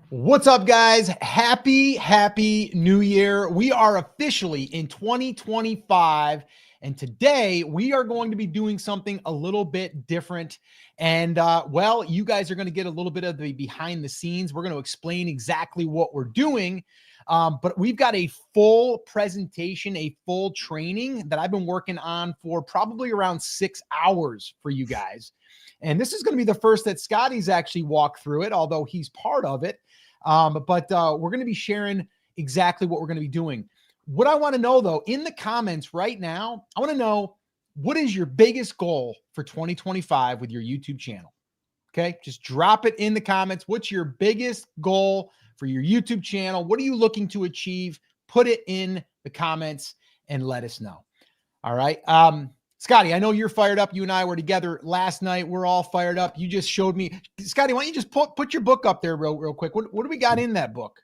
What's up, guys? Happy New Year. We are officially in 2025, and today we are going to be doing something a little bit different. And well, you guys are going to get a little bit of the behind the scenes. We're going to explain exactly what we're doing. But we've got a full presentation, a full training that I've been working on for probably around 6 hours for you guys. And this is going to be the first that Scotty's actually walked through it, although he's part of it. But we're going to be sharing exactly what we're going to be doing. What I want to know, though, in the comments right now, I want to know, what is your biggest goal for 2025 with your YouTube channel? Okay, just drop it in the comments. What's your biggest goal for your YouTube channel? What are you looking to achieve? Put it in the comments and let us know. All right. Scotty, I know you're fired up. You and I were together last night. We're all fired up. You just showed me. Scotty, why don't you just put your book up there real quick? What do we got in that book?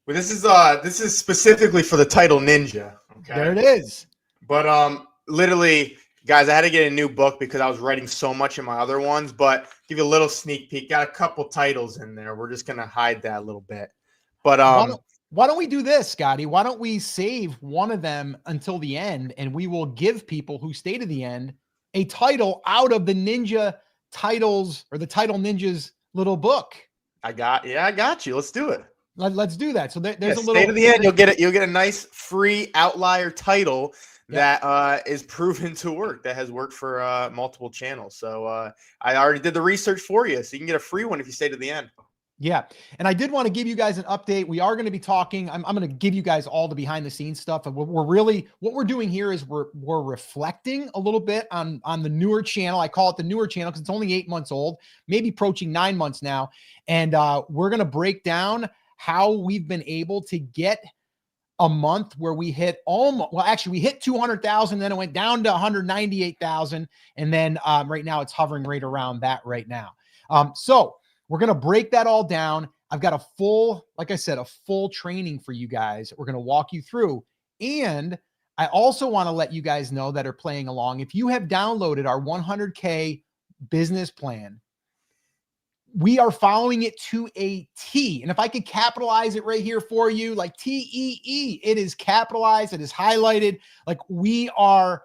Well, this is specifically for the title Ninja. Okay. There it is. But literally, guys, I had to get a new book because I was writing so much in my other ones. But give you a little sneak peek. Got a couple titles in there. We're just gonna hide that a little bit. But why don't we do this, Scotty? Why don't we save one of them until the end, and we will give people who stay to the end a title out of the Ninja titles, or the Title Ninjas little book. I got you. Let's do it. Let's do that. So there's a little. Stay to the end. You'll get it. You'll get a nice free outlier title that is proven to work. That has worked for multiple channels. So I already did the research for you, so you can get a free one if you stay to the end. Yeah. And I did want to give you guys an update. We are going to be talking. I'm going to give you guys all the behind the scenes stuff. And we're really, what we're doing here is we're reflecting a little bit on the newer channel. I call it the newer channel because it's only 8 months old, maybe approaching 9 months now. And we're going to break down how we've been able to get a month where we hit we hit 200,000, then it went down to 198,000. And then right now it's hovering right around that right now. So we're going to break that all down. I've got a full, like I said, a full training for you guys. We're going to walk you through. And I also want to let you guys know that are playing along, if you have downloaded our 100K business plan, we are following it to a T. And if I could capitalize it right here for you, like TEE, it is capitalized, it is highlighted. Like, we are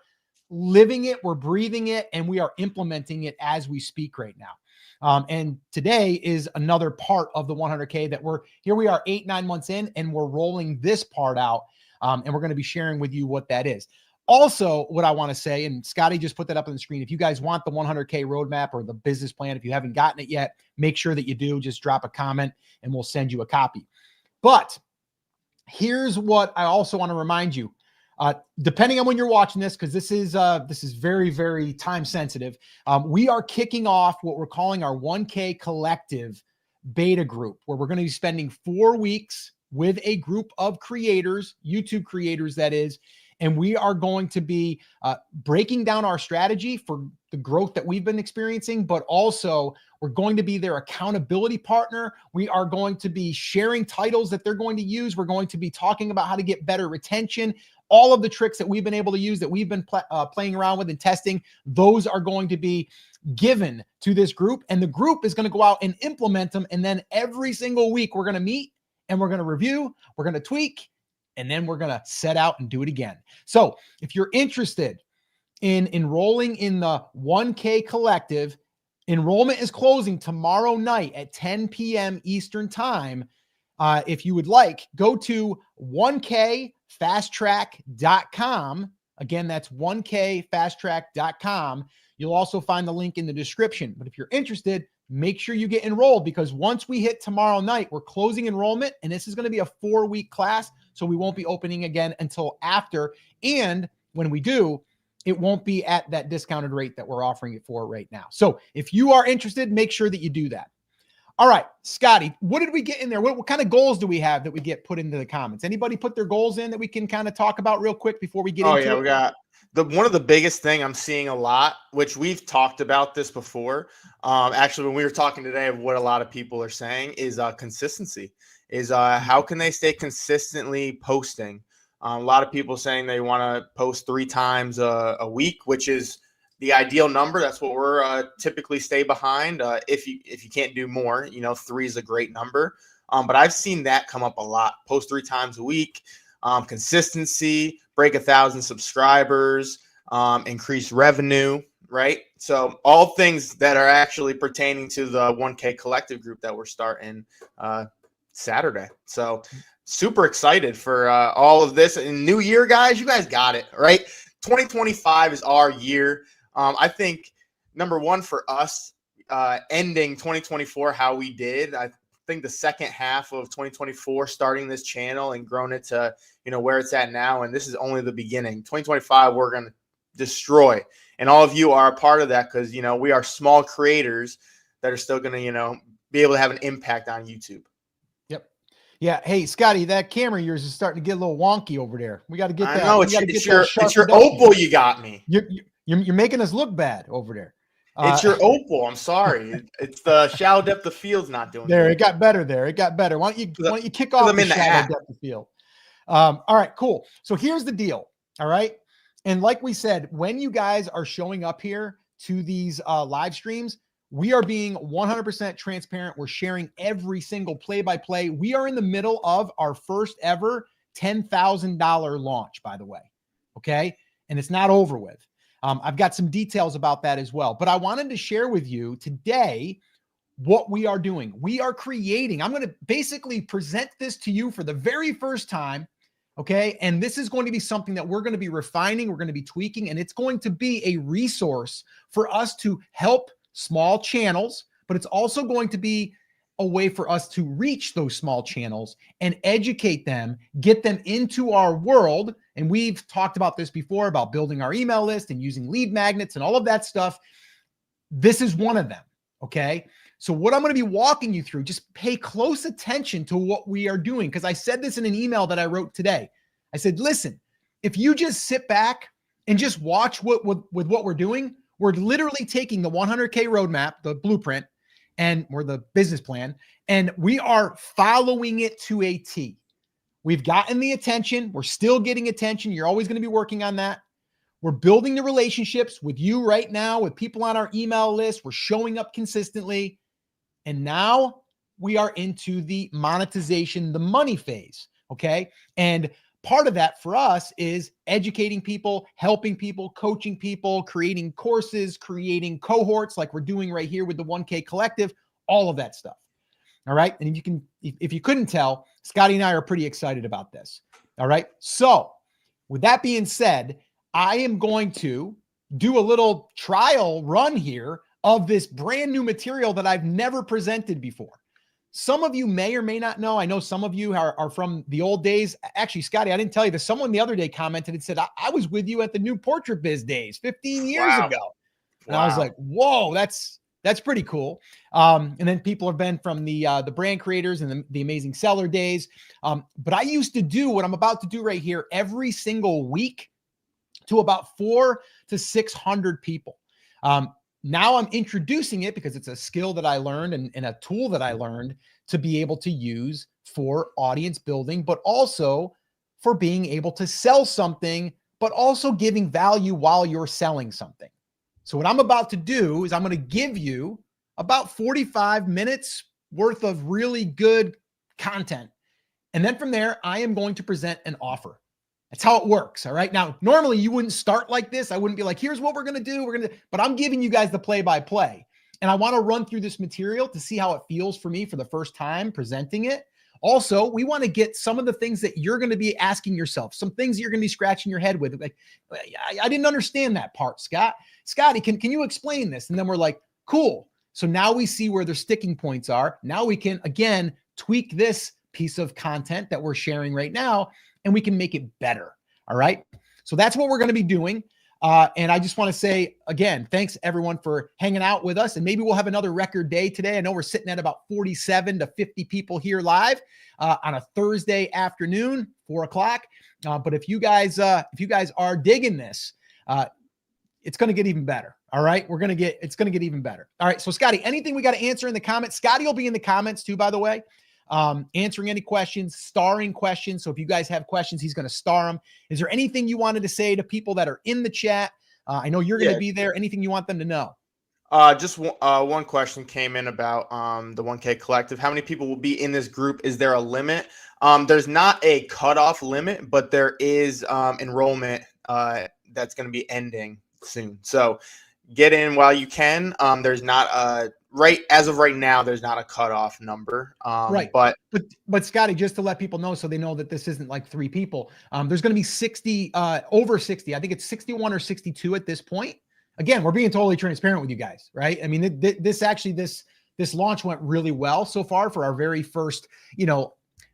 living it, we're breathing it, and we are implementing it as we speak right now. And today is another part of the 100K that we are 8-9 months in, and we're rolling this part out. And we're going to be sharing with you what that is. Also, what I want to say, and Scotty just put that up on the screen, if you guys want the 100K roadmap or the business plan, if you haven't gotten it yet, make sure that you do. Just drop a comment and we'll send you a copy. But here's what I also want to remind you. Depending on when you're watching this, because this is very, very time sensitive. We are kicking off what we're calling our 1K collective beta group, where we're going to be spending 4 weeks with a group of creators, YouTube creators, that is. And we are going to be breaking down our strategy for the growth that we've been experiencing, but also we're going to be their accountability partner. We are going to be sharing titles that they're going to use. We're going to be talking about how to get better retention. All of the tricks that we've been able to use, that we've been playing around with and testing, those are going to be given to this group. And the group is going to go out and implement them. And then every single week we're going to meet and we're going to review, we're going to tweak, and then we're going to set out and do it again. So if you're interested in enrolling in the 1K collective, enrollment is closing tomorrow night at 10 p.m. Eastern time. If you would like, go to 1kfasttrack.com. Again, that's 1kfasttrack.com. You'll also find the link in the description. But if you're interested, make sure you get enrolled, because once we hit tomorrow night, we're closing enrollment, and this is going to be a 4-week class. So we won't be opening again until after. And when we do, it won't be at that discounted rate that we're offering it for right now. So if you are interested, make sure that you do that. All right, Scotty, what did we get in there? What kind of goals do we have that we get put into the comments? Anybody put their goals in that we can kind of talk about real quick before we get into it? Oh, yeah, we got one of the biggest thing I'm seeing a lot, which we've talked about this before. Actually, when we were talking today, of what a lot of people are saying is consistency. Is how can they stay consistently posting? A lot of people saying they want to post 3 times a week, which is the ideal number. That's what we're typically stay behind. If you can't do more, 3 is a great number. But I've seen that come up a lot. Post 3 times a week, consistency, break 1,000 subscribers, increase revenue, right? So all things that are actually pertaining to the 1K collective group that we're starting Saturday. So super excited for all of this. And new year, guys, you guys got it, right? 2025 is our year. I think number one for us, ending 2024 how we did. I think the second half of 2024, starting this channel and growing it to where it's at now, and this is only the beginning. 2025, we're gonna destroy, and all of you are a part of that because we are small creators that are still gonna be able to have an impact on YouTube. Yeah. Hey, Scotty, that camera of yours is starting to get a little wonky over there. We got to get that. I know it's your opal. You got me. You're making us look bad over there. It's your opal. I'm sorry. It's the shallow depth of field's not doing there. good. It got better there. It got better. Why don't you kick off the shallow depth of field? All right, cool. So here's the deal. All right. And like we said, when you guys are showing up here to these live streams, we are being 100% transparent. We're sharing every single play-by-play. We are in the middle of our first ever $10,000 launch, by the way. Okay. And it's not over with. I've got some details about that as well, but I wanted to share with you today what we are doing. We are creating, I'm going to basically present this to you for the very first time. Okay. And this is going to be something that we're going to be refining. We're going to be tweaking, and it's going to be a resource for us to help small channels, but it's also going to be a way for us to reach those small channels and educate them, get them into our world. And we've talked about this before about building our email list and using lead magnets and all of that stuff. This is one of them. Okay. So what I'm going to be walking you through, just pay close attention to what we are doing. Because I said this in an email that I wrote today. I said, listen, if you just sit back and just watch with what we're doing, we're literally taking the 100K roadmap, the blueprint, or the business plan, and we are following it to a T. We've gotten the attention. We're still getting attention. You're always going to be working on that. We're building the relationships with you right now, with people on our email list. We're showing up consistently. And now we are into the monetization, the money phase. Okay. And part of that for us is educating people, helping people, coaching people, creating courses, creating cohorts like we're doing right here with the 1K collective, all of that stuff. All right. And if you couldn't tell, Scotty and I are pretty excited about this. All right. So with that being said, I am going to do a little trial run here of this brand new material that I've never presented before. Some of you may or may not know. I know some of you are from the old days. Actually, Scotty, I didn't tell you this. Someone the other day commented and said, I was with you at the new Portrait Biz days 15 years ago. And I was like, whoa, that's pretty cool. And then people have been from the brand creators and the amazing seller days. But I used to do what I'm about to do right here every single week to about 400 to 600 people. Now I'm introducing it because it's a skill that I learned and a tool that I learned to be able to use for audience building, but also for being able to sell something, but also giving value while you're selling something. So what I'm about to do is I'm going to give you about 45 minutes worth of really good content. And then from there, I am going to present an offer. That's how it works. All right. Now, normally you wouldn't start like this. I wouldn't be like, here's what we're going to do. But I'm giving you guys the play-by-play. And I want to run through this material to see how it feels for me for the first time presenting it. Also, we want to get some of the things that you're going to be asking yourself, some things you're going to be scratching your head with. Like, I didn't understand that part, Scotty, can you explain this? And then we're like, cool. So now we see where the sticking points are. Now we can, again, tweak this piece of content that we're sharing right now, and we can make it better. All right. So that's what we're going to be doing. And I just want to say again, thanks everyone for hanging out with us. And maybe we'll have another record day today. I know we're sitting at about 47 to 50 people here live on a Thursday afternoon, 4 o'clock. But if you guys are digging this, it's going to get even better. All right. It's going to get even better. All right. So Scotty, anything we got to answer in the comments? Scotty will be in the comments too, by the way. Answering any questions, starring questions. So if you guys have questions, he's going to star them. Is there anything you wanted to say to people that are in the chat? I know you're going to be there. Anything you want them to know? Just one question came in about the 1K collective. How many people will be in this group? Is there a limit? There's not a cutoff limit, but there is enrollment that's going to be ending soon. So get in while you can. There's not a as of right now, there's not a cutoff number. Right. But Scotty, just to let people know, so they know that this isn't like 3 people, there's going to be 60, over 60. I think it's 61 or 62 at this point. Again, we're being totally transparent with you guys, right? I mean, this launch went really well so far for our very first,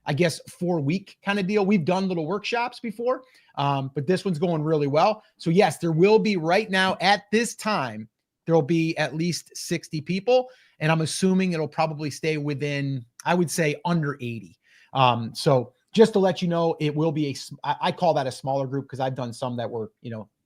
I guess 4-week kind of deal. We've done little workshops before, but this one's going really well. So yes, there will be right now at this time, there'll be at least 60 people. And I'm assuming it'll probably stay within, I would say, under 80. So just to let you know, it will be I call that a smaller group because I've done some that were,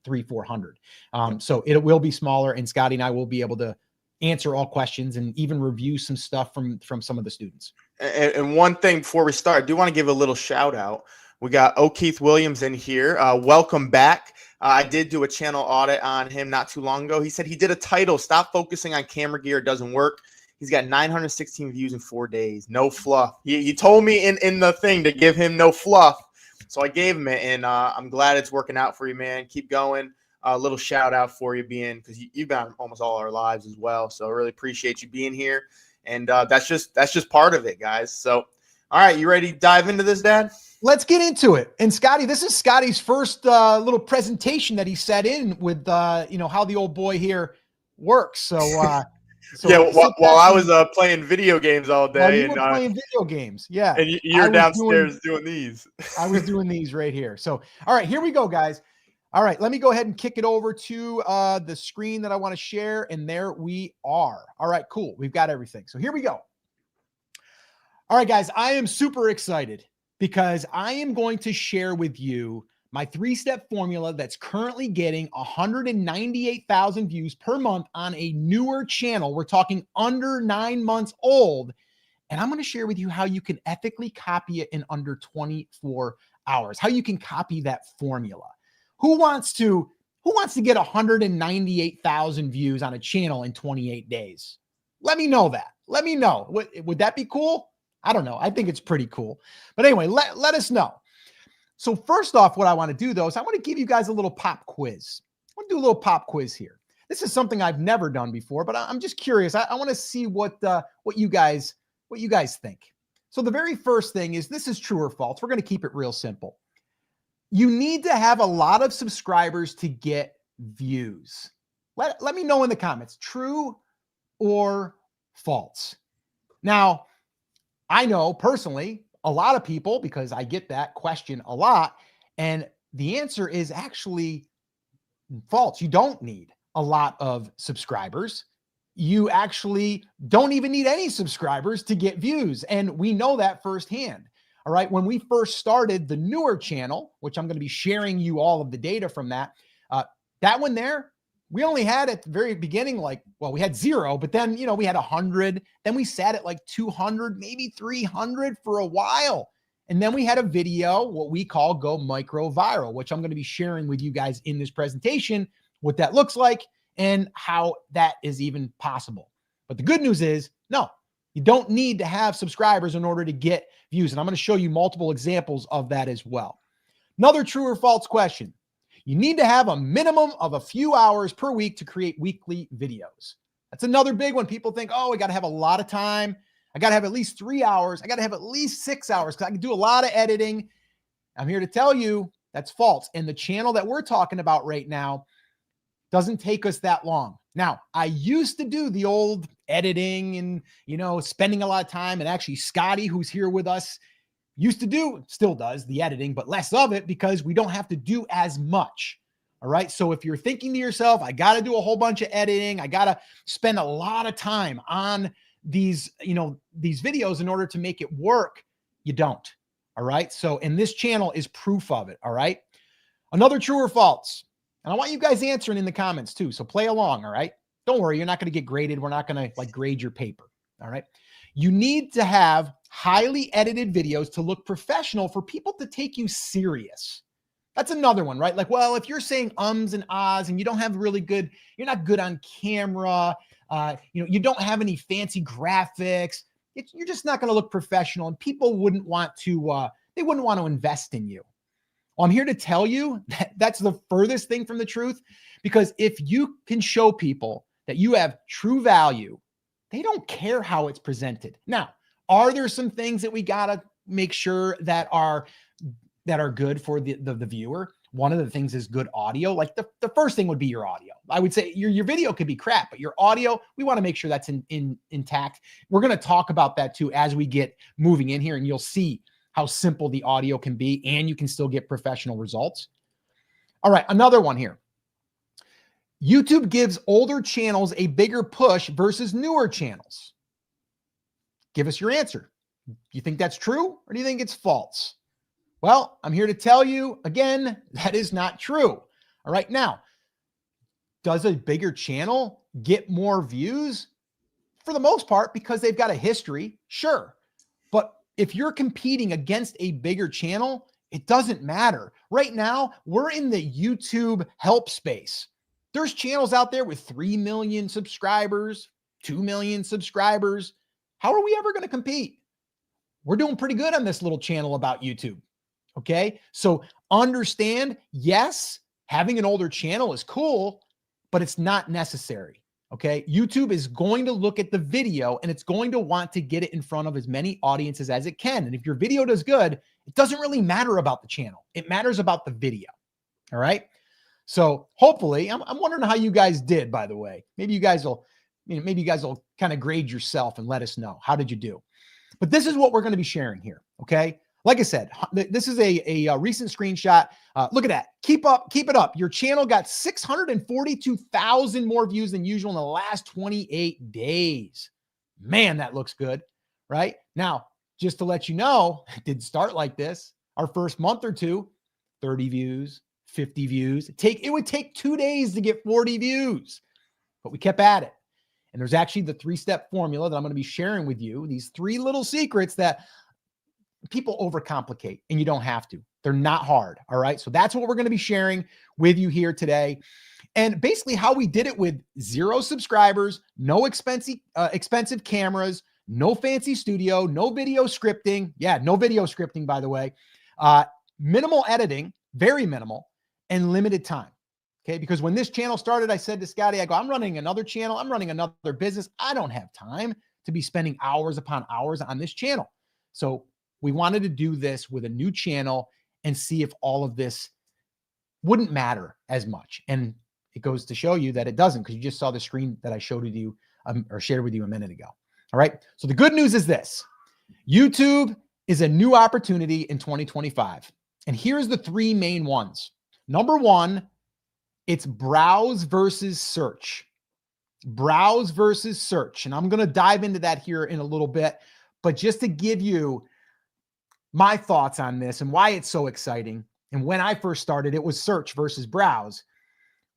300-400. So it will be smaller, and Scotty and I will be able to answer all questions and even review some stuff from some of the students. And one thing before we start, I do want to give a little shout out. We got O'Keith Williams in here. Welcome back. I did do a channel audit on him not too long ago. He said he did a title, "Stop Focusing on Camera Gear, It Doesn't Work." He's got 916 views in 4 days. No fluff. He told me in the thing to give him no fluff. So I gave him it, and I'm glad it's working out for you, man. Keep going. A little shout out for you because you've been on almost all our lives as well. So I really appreciate you being here. And that's just part of it, guys. So, all right, you ready to dive into this, Dad? Let's get into it. And Scotty, this is Scotty's first little presentation that he set in with, how the old boy here works. So, yeah, while I was playing video games all day. While you were playing video games, yeah. And you're downstairs doing these. I was doing these right here. So, all right, here we go, guys. All right, let me go ahead and kick it over to the screen that I want to share, and there we are. All right, cool. We've got everything. So here we go. All right, guys, I am super excited because I am going to share with you my 3-step formula that's currently getting 198,000 views per month on a newer channel. We're talking under 9 months old. And I'm going to share with you how you can ethically copy it in under 24 hours, how you can copy that formula. Who wants to get 198,000 views on a channel in 28 days? Let me know that. Let me know. Would that be cool? I don't know. I think it's pretty cool. But anyway, let us know. So first off, what I want to do, though, is I want to give you guys a little pop quiz. I want to do a little pop quiz here. This is something I've never done before, but I'm just curious. I want to see what you guys think. So the very first thing is, this is true or false. We're going to keep it real simple. You need to have a lot of subscribers to get views. Let me know in the comments, true or false. Now, I know personally a lot of people, because I get that question a lot, and the answer is actually false. You don't need a lot of subscribers. You actually don't even need any subscribers to get views. And we know that firsthand. All right. When we first started the newer channel, which I'm going to be sharing you all of the data from that one there, we only had at the very beginning, we had 0, but then, we had 100. Then we sat at like 200, maybe 300 for a while. And then we had a video, what we call go micro viral, which I'm going to be sharing with you guys in this presentation, what that looks like and how that is even possible. But the good news is, no, you don't need to have subscribers in order to get views. And I'm going to show you multiple examples of that as well. Another true or false question. You need to have a minimum of a few hours per week to create weekly videos. That's another big one. People think, oh, I got to have a lot of time. I got to have at least 3 hours. I got to have at least 6 hours because I can do a lot of editing. I'm here to tell you that's false. And the channel that we're talking about right now doesn't take us that long. Now, I used to do the old editing and, spending a lot of time. And actually, Scotty, who's here with us, still does the editing, but less of it because we don't have to do as much. All right. So if you're thinking to yourself, I got to do a whole bunch of editing, I got to spend a lot of time on these videos in order to make it work, you don't. All right. So, and this channel is proof of it. All right. Another true or false. And I want you guys answering in the comments too. So play along. All right. Don't worry. You're not going to get graded. We're not going to grade your paper. All right. You need to have highly edited videos to look professional for people to take you serious. That's another one, right? Like, well, if you're saying ums and ahs and you don't have really good, you're not good on camera, you don't have any fancy graphics, you're just not going to look professional, and people wouldn't want to, they wouldn't want to invest in you. Well, I'm here to tell you that that's the furthest thing from the truth, because if you can show people that you have true value, they don't care how it's presented. Now, are there some things that we got to make sure that are good for the viewer? One of the things is good audio. Like the first thing would be your audio. I would say your video could be crap, but your audio, we want to make sure that's intact. We're going to talk about that too as we get moving in here, and you'll see how simple the audio can be, and you can still get professional results. All right, another one here. YouTube gives older channels a bigger push versus newer channels. Give us your answer. Do you think that's true, or do you think it's false? Well, I'm here to tell you, again, that is not true. All right. Now, does a bigger channel get more views? For the most part, because they've got a history, sure. But if you're competing against a bigger channel, it doesn't matter. Right now, we're in the YouTube help space. There's channels out there with 3 million subscribers, 2 million subscribers. How are we ever going to compete? We're doing pretty good on this little channel about YouTube. Okay. So understand, yes, having an older channel is cool, but it's not necessary. Okay. YouTube is going to look at the video, and it's going to want to get it in front of as many audiences as it can. And if your video does good, it doesn't really matter about the channel. It matters about the video. All right. So hopefully, I'm wondering how you guys did, by the way. Maybe you guys will kind of grade yourself and let us know. How did you do? But this is what we're going to be sharing here. Okay. Like I said, this is a recent screenshot. Look at that. Keep it up. Your channel got 642,000 more views than usual in the last 28 days. Man, that looks good, right? Now, just to let you know, it didn't start like this. Our first month or two, 30 views, 50 views. It would take 2 days to get 40 views, but we kept at it. And there's actually the 3-step formula that I'm going to be sharing with you. These 3 little secrets that people overcomplicate, and you don't have to. They're not hard. All right. So that's what we're going to be sharing with you here today. And basically how we did it with 0 subscribers, no expensive cameras, no fancy studio, no video scripting. Yeah, no video scripting, by the way. Minimal editing, very minimal, and limited time. Okay. Because when this channel started, I said to Scotty, I'm running another channel. I'm running another business. I don't have time to be spending hours upon hours on this channel. So we wanted to do this with a new channel and see if all of this wouldn't matter as much. And it goes to show you that it doesn't, because you just saw the screen that I showed with you or shared with you a minute ago. All right. So the good news is this: YouTube is a new opportunity in 2025. And here's the 3 main ones. Number 1, it's browse versus search. Browse versus search. And I'm going to dive into that here in a little bit, but just to give you my thoughts on this and why it's so exciting. And when I first started, it was search versus browse.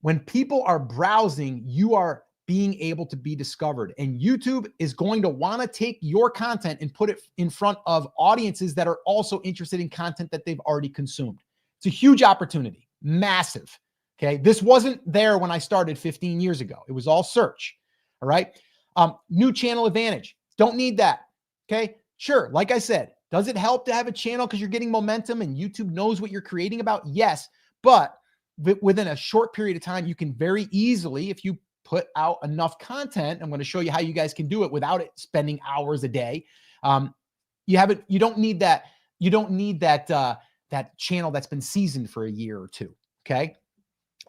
When people are browsing, you are being able to be discovered. And YouTube is going to want to take your content and put it in front of audiences that are also interested in content that they've already consumed. It's a huge opportunity, massive. Okay. This wasn't there when I started 15 years ago. It was all search. All right. New channel advantage. Don't need that. Okay. Sure. Like I said, does it help to have a channel because you're getting momentum and YouTube knows what you're creating about? Yes. But within a short period of time, you can very easily, if you put out enough content, I'm going to show you how you guys can do it without it spending hours a day. You don't need that. You don't need that channel that's been seasoned for a year or 2. Okay.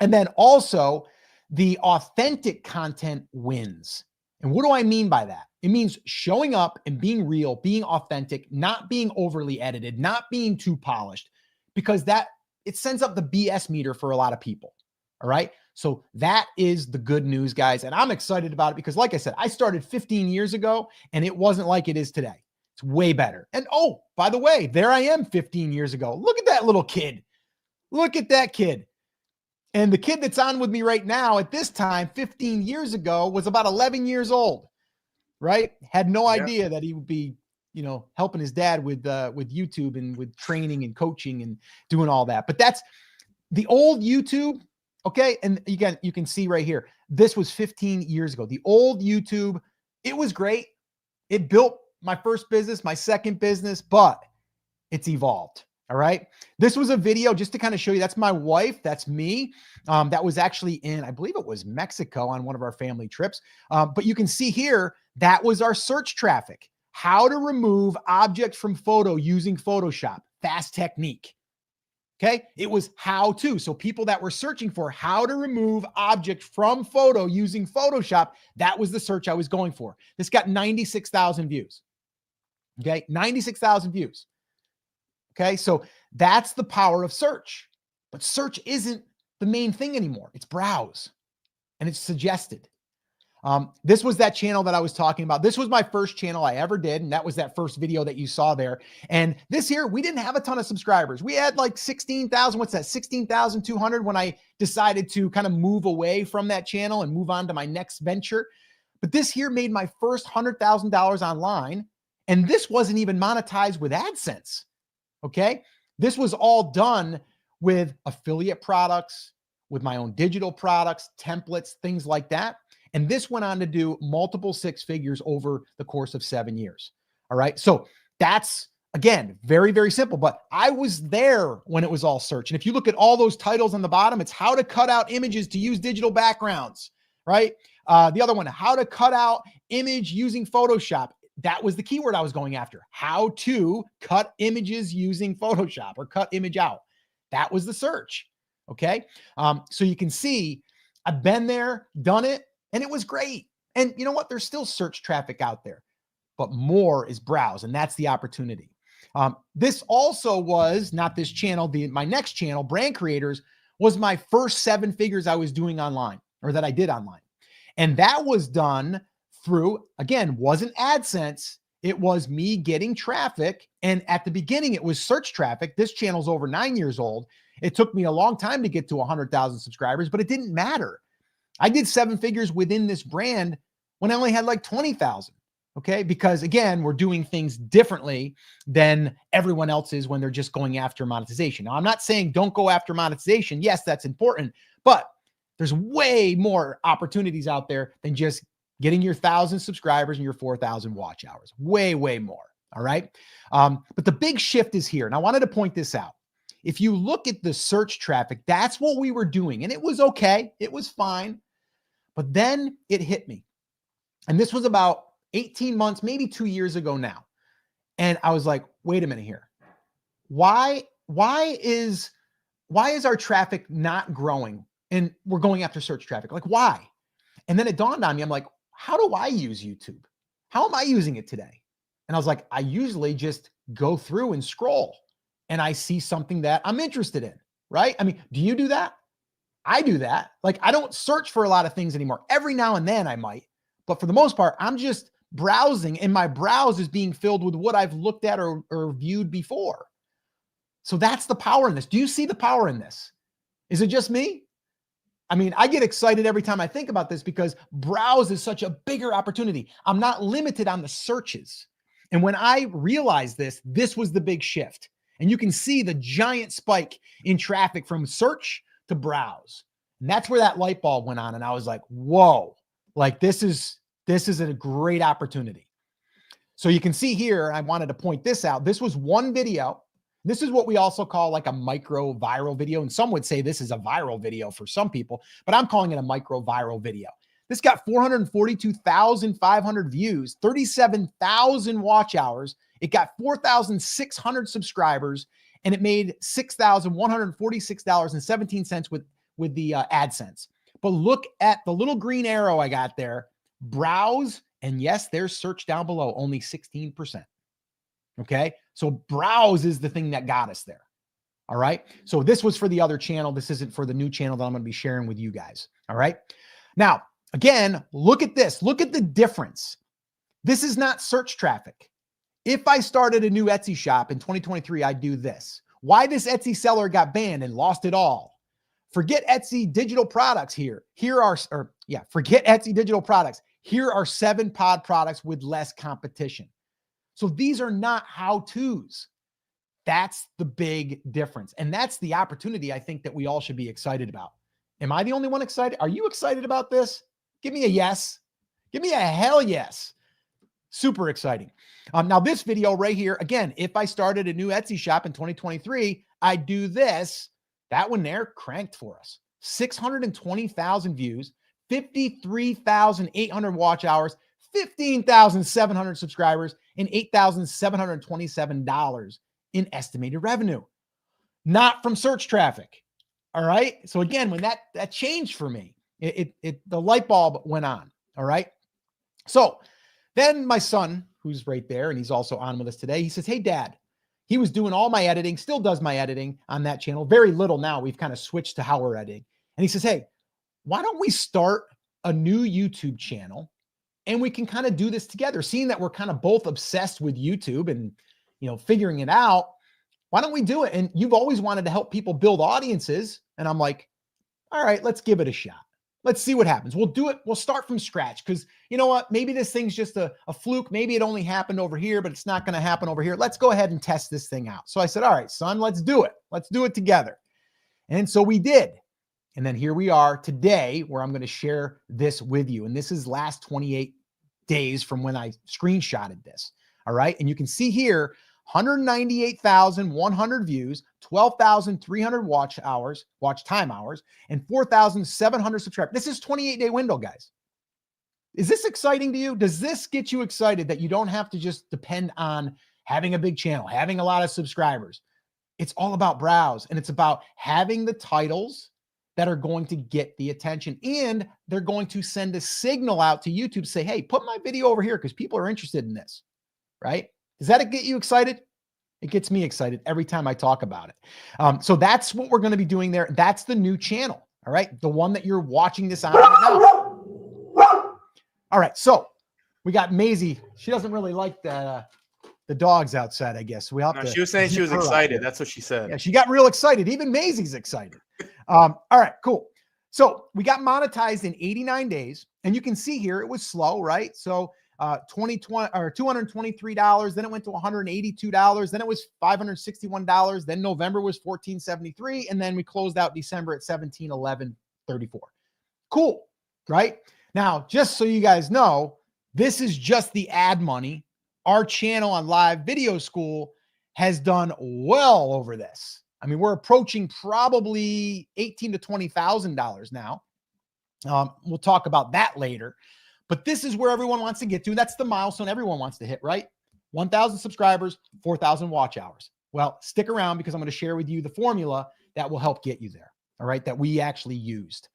And then also the authentic content wins. And what do I mean by that? It means showing up and being real, being authentic, not being overly edited, not being too polished, because it sends up the BS meter for a lot of people. All right. So that is the good news, guys. And I'm excited about it because, like I said, I started 15 years ago and it wasn't like it is today. It's way better. And oh, by the way, there I am 15 years ago. Look at that little kid. Look at that kid. And the kid that's on with me right now at this time, 15 years ago, was about 11 years old, right? Had no idea that he would be, helping his dad with YouTube and with training and coaching and doing all that. But The old YouTube, okay, and again, you can see right here, this was 15 years ago. The old YouTube, it was great. It built my first business, my second business, but it's evolved. All right. This was a video just to kind of show you. That's my wife. That's me. That was actually in, I believe it was Mexico on one of our family trips. But you can see here, that was our search traffic. How to remove objects from photo using Photoshop. Fast technique. Okay. It was how to. So people that were searching for how to remove object from photo using Photoshop, that was the search I was going for. This got 96,000 views. Okay. 96,000 views. Okay, so that's the power of search. But search isn't the main thing anymore. It's browse, and it's suggested. This was that channel that I was talking about. This was my first channel I ever did, and that was that first video that you saw there. And this year, we didn't have a ton of subscribers. We had like 16,000, what's that, 16,200 when I decided to kind of move away from that channel and move on to my next venture. But this year made my first $100,000 online, and this wasn't even monetized with AdSense. Okay. This was all done with affiliate products, with my own digital products, templates, things like that. And this went on to do multiple six figures over the course of 7 years. All right. So that's, again, very, very simple, but I was there when it was all search. And if you look at all those titles on the bottom, it's how to cut out images to use digital backgrounds, right? The other one, how to cut out image using Photoshop. That was the keyword I was going after. How to cut images using Photoshop or cut image out. That was the search. Okay. So you can see I've been there, done it, and it was great. And you know what? There's still search traffic out there, but more is browse. And that's the opportunity. This also was not this channel. My next channel, Brand Creators, was my first 7 figures I was doing online, or that I did online. And that was done through, again, wasn't AdSense. It was me getting traffic. And at the beginning, it was search traffic. This channel's over 9 years old. It took me a long time to get to 100,000 subscribers, but it didn't matter. I did 7 figures within this brand when I only had like 20,000. Okay. Because again, we're doing things differently than everyone else is when they're just going after monetization. Now, I'm not saying don't go after monetization. Yes, that's important, but there's way more opportunities out there than just getting your 1,000 subscribers and your 4,000 watch hours. Way, way more. All right. But the big shift is here. And I wanted to point this out. If you look at the search traffic, that's what we were doing. And it was okay. It was fine. But then it hit me. And this was about 18 months, maybe 2 years ago now. And I was like, wait a minute here. Why is our traffic not growing? And we're going after search traffic. Like, why? And then it dawned on me. I'm like, how do I use YouTube? How am I using it today? And I was like, I usually just go through and scroll and I see something that I'm interested in, right? I mean, do you do that? I do that. Like, I don't search for a lot of things anymore. Every now and then I might, but for the most part, I'm just browsing, and my browse is being filled with what I've looked at or viewed before. So that's the power in this. Do you see the power in this? Is it just me? I mean, I get excited every time I think about this because browse is such a bigger opportunity. I'm not limited on the searches. And when I realized this, this was the big shift. And you can see the giant spike in traffic from search to browse. And that's where that light bulb went on. And I was like, whoa, like this is a great opportunity. So you can see here, I wanted to point this out. This was one video. This is what we also call like a micro viral video. And some would say this is a viral video for some people, but I'm calling it a micro viral video. This got 442,500 views, 37,000 watch hours. It got 4,600 subscribers, and it made $6,146.17 with the AdSense. But look at the little green arrow I got there, browse. And yes, there's search down below, only 16%. Okay. So browse is the thing that got us there. All right. So this was for the other channel. This isn't for the new channel that I'm going to be sharing with you guys. All right. Now, again, look at this. Look at the difference. This is not search traffic. If I started a new Etsy shop in 2023, I'd do this. Why this Etsy seller got banned and lost it all. Forget Etsy digital products here. Forget Etsy digital products. Here are 7 pod products with less competition. So these are not how-tos. That's the big difference. And that's the opportunity I think that we all should be excited about. Am I the only one excited? Are you excited about this? Give me a yes. Give me a hell yes. Super exciting. Now this video right here, again, if I started a new Etsy shop in 2023, I'd do this. That one there cranked for us. 620,000 views, 53,800 watch hours, 15,700 subscribers, and $8,727 in estimated revenue. Not from search traffic. All right. So again, when that changed for me, the light bulb went on. All right. So then my son, who's right there, and he's also on with us today, he says, "Hey, Dad," he was doing all my editing, still does my editing on that channel. Very little now. We've kind of switched to how we're editing. And he says, "Hey, why don't we start a new YouTube channel and we can kind of do this together? Seeing that we're kind of both obsessed with YouTube and, figuring it out, why don't we do it? And you've always wanted to help people build audiences." And I'm like, all right, let's give it a shot. Let's see what happens. We'll do it. We'll start from scratch because you know what? Maybe this thing's just a fluke. Maybe it only happened over here, but it's not going to happen over here. Let's go ahead and test this thing out. So I said, all right, son, let's do it. Let's do it together. And so we did. And then here we are today where I'm going to share this with you. And this is last 28 days from when I screenshotted this. All right. And you can see here, 198,100 views, 12,300 watch time hours, and 4,700 subscribers. This is 28-day window, guys. Is this exciting to you? Does this get you excited that you don't have to just depend on having a big channel, having a lot of subscribers? It's all about browse, and it's about having the titles that are going to get the attention, and they're going to send a signal out to YouTube, say, hey, put my video over here because people are interested in this, right? Does that get you excited? It gets me excited every time I talk about it. So that's what we're going to be doing there. That's the new channel. All right. The one that you're watching this on right now. All right. So we got Maisie. She doesn't really like the dogs outside, I guess. We have to. She was saying she was excited. That's what she said. Yeah, she got real excited. Even Maisie's excited. All right, cool. So we got monetized in 89 days, and you can see here it was slow, right? So 2020 or $223, then it went to $182, then it was $561, then November was $1473, and then we closed out December at $1711.34. Cool, right? Now, just so you guys know, this is just the ad money. Our channel on Live Video School has done well over this. I mean, we're approaching probably $18,000 to $20,000 now. We'll talk about that later. But this is where everyone wants to get to. That's the milestone everyone wants to hit, right? 1,000 subscribers, 4,000 watch hours. Well, stick around because I'm going to share with you the formula that will help get you there, all right, that we actually used.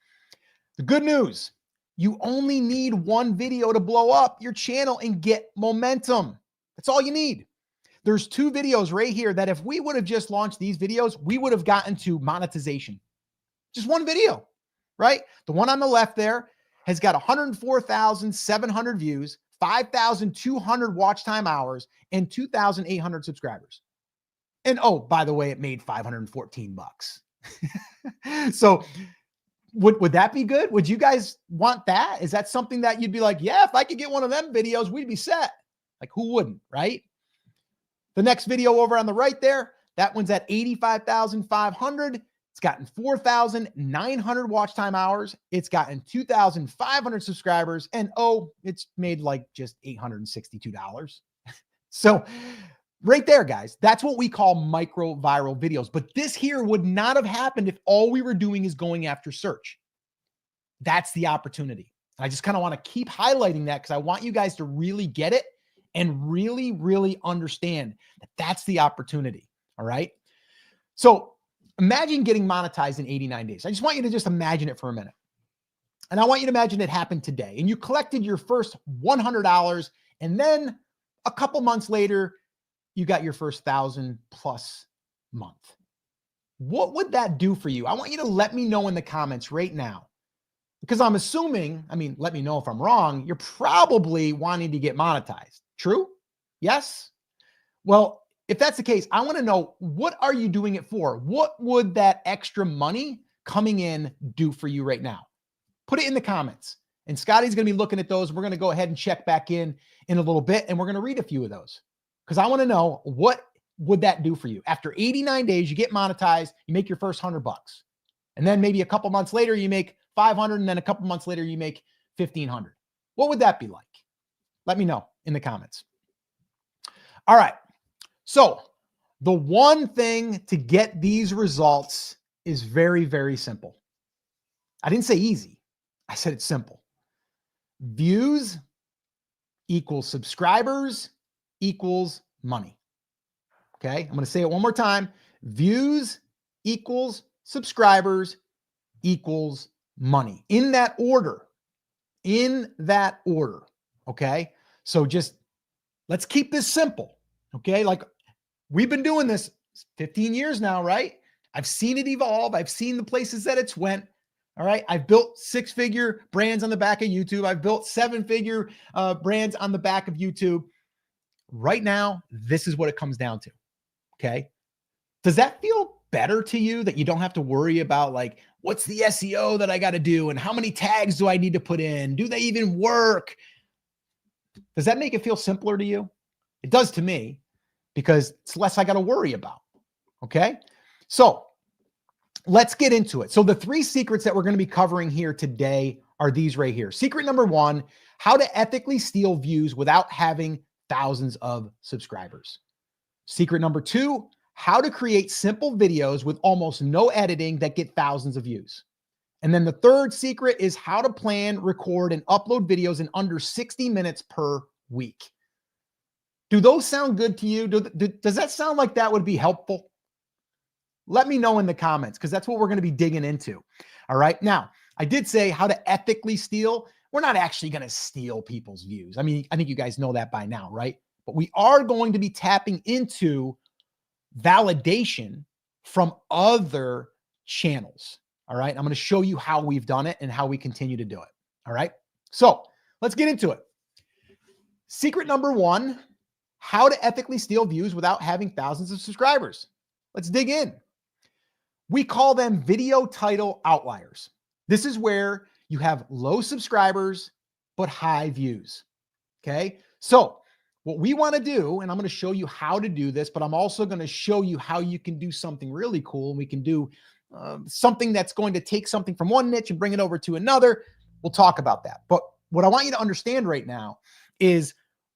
The good news, you only need one video to blow up your channel and get momentum. That's all you need. There's 2 videos right here that if we would have just launched these videos, we would have gotten to monetization. Just one video, right? The one on the left there has got 104,700 views, 5,200 watch time hours, and 2,800 subscribers. And oh, by the way, it made $514. So would that be good? Would you guys want that? Is that something that you'd be like, yeah, if I could get one of them videos, we'd be set. Like who wouldn't, right? The next video over on the right there, that one's at 85,500. It's gotten 4,900 watch time hours. It's gotten 2,500 subscribers. And oh, it's made like just $862. So right there, guys, that's what we call micro viral videos. But this here would not have happened if all we were doing is going after search. That's the opportunity. I just kind of want to keep highlighting that because I want you guys to really get it and really, really understand that that's the opportunity. All right. So imagine getting monetized in 89 days. I just want you to just imagine it for a minute. And I want you to imagine it happened today and you collected your first $100. And then a couple months later, you got your first 1,000+ month. What would that do for you? I want you to let me know in the comments right now, because I'm assuming, I mean, let me know if I'm wrong. You're probably wanting to get monetized. True? Yes? Well, if that's the case, I want to know, what are you doing it for? What would that extra money coming in do for you right now? Put it in the comments. And Scotty's going to be looking at those. We're going to go ahead and check back in a little bit, and we're going to read a few of those because I want to know what would that do for you? After 89 days, you get monetized, you make your first $100. And then maybe a couple months later, you make 500. And then a couple months later, you make 1,500. What would that be like? Let me know in the comments. All right. So the one thing to get these results is very, very simple. I didn't say easy. I said it's simple. Views equals subscribers equals money. Okay. I'm going to say it one more time. Views equals subscribers equals money, in that order. Okay. So just let's keep this simple. Okay. Like we've been doing this 15 years now, right? I've seen it evolve. I've seen the places that it's went. All right. I've built 6-figure brands on the back of YouTube. I've built 7-figure brands on the back of YouTube. Right now, this is what it comes down to. Okay. Does that feel better to you, that you don't have to worry about like, what's the SEO that I got to do? And how many tags do I need to put in? Do they even work? Does that make it feel simpler to you? It does to me, because it's less I got to worry about. Okay. So let's get into it. So the 3 secrets that we're going to be covering here today are these right here. Secret number 1, how to ethically steal views without having thousands of subscribers. Secret number 2, how to create simple videos with almost no editing that get thousands of views. And then the third secret is how to plan, record, and upload videos in under 60 minutes per week. Do those sound good to you? Does that sound like that would be helpful? Let me know in the comments, because that's what we're going to be digging into. All right. Now, I did say how to ethically steal. We're not actually going to steal people's views. I mean, I think you guys know that by now, right? But we are going to be tapping into validation from other channels. All right. I'm going to show you how we've done it and how we continue to do it. All right. So let's get into it. Secret number 1, how to ethically steal views without having thousands of subscribers. Let's dig in. We call them video title outliers. This is where you have low subscribers, but high views. Okay. So what we want to do, and I'm going to show you how to do this, but I'm also going to show you how you can do something really cool. And we can do something that's going to take something from one niche and bring it over to another. We'll talk about that. But what I want you to understand right now is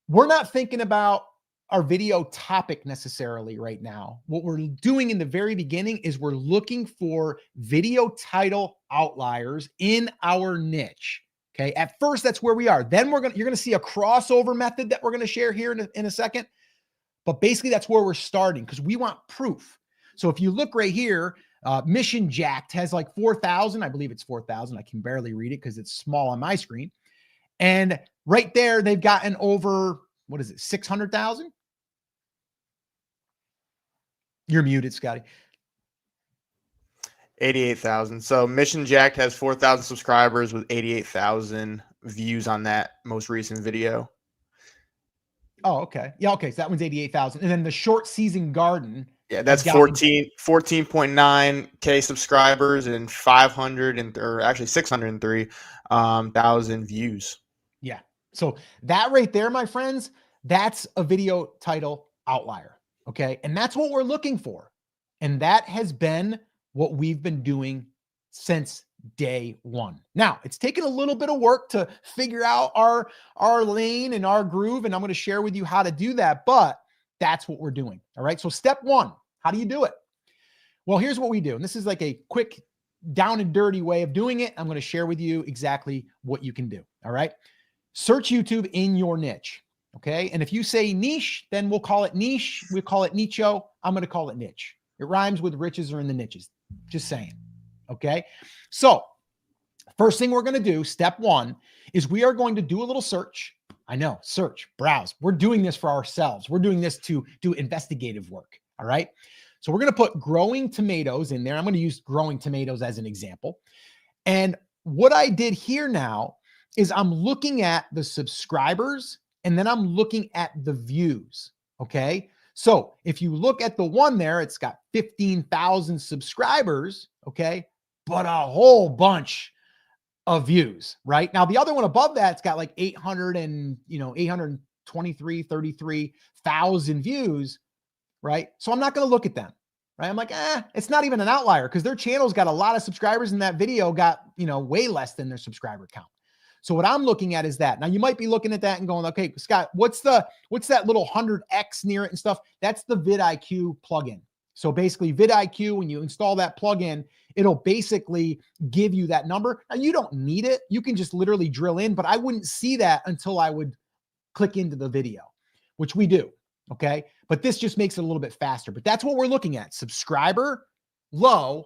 we're not thinking about our video topic necessarily right now. What we're doing in the very beginning is we're looking for video title outliers in our niche. Okay. At first, that's where we are. Then you're going to see a crossover method that we're going to share here in a second. But basically, that's where we're starting, because we want proof. So if you look right here, Mission Jacked has like 4,000. I believe it's 4,000. I can barely read it because it's small on my screen. And right there, they've gotten over, what is it, 600,000? You're muted, Scotty. 88,000. So Mission Jack has 4,000 subscribers with 88,000 views on that most recent video. Oh, okay. Yeah, okay. So that one's 88,000. And then the Short Season Garden. Yeah, that's 14.9K subscribers and 603,000 views. Yeah. So that right there, my friends, that's a video title outlier. Okay. And that's what we're looking for. And that has been what we've been doing since day one. Now, it's taken a little bit of work to figure out our lane and our groove, and I'm going to share with you how to do that, but that's what we're doing. All right. So step 1, how do you do it? Well, here's what we do. And this is like a quick down and dirty way of doing it. I'm going to share with you exactly what you can do. All right. Search YouTube in your niche. Okay. And if you say niche, then we'll call it niche. We'll call it nicho. I'm going to call it niche. It rhymes with riches are in the niches. Just saying. Okay. So first thing we're going to do, step 1, is we are going to do a little search. I know, search, browse. We're doing this for ourselves. We're doing this to do investigative work. All right. So we're going to put growing tomatoes in there. I'm going to use growing tomatoes as an example. And what I did here now is I'm looking at the subscribers and then I'm looking at the views. Okay. So if you look at the one there, it's got 15,000 subscribers. Okay. But a whole bunch of views, right? Now, the other one above that, it's got like 823, 33,000 views, right? So I'm not going to look at them, right? I'm like, it's not even an outlier because their channel's got a lot of subscribers and that video got, way less than their subscriber count. So what I'm looking at is that. Now you might be looking at that and going, okay, Scott, what's that little 100X near it and stuff? That's the vidIQ plugin. So basically vidIQ, when you install that plugin, it'll basically give you that number. Now you don't need it. You can just literally drill in, but I wouldn't see that until I would click into the video, which we do. Okay. But this just makes it a little bit faster, but that's what we're looking at. Subscriber low,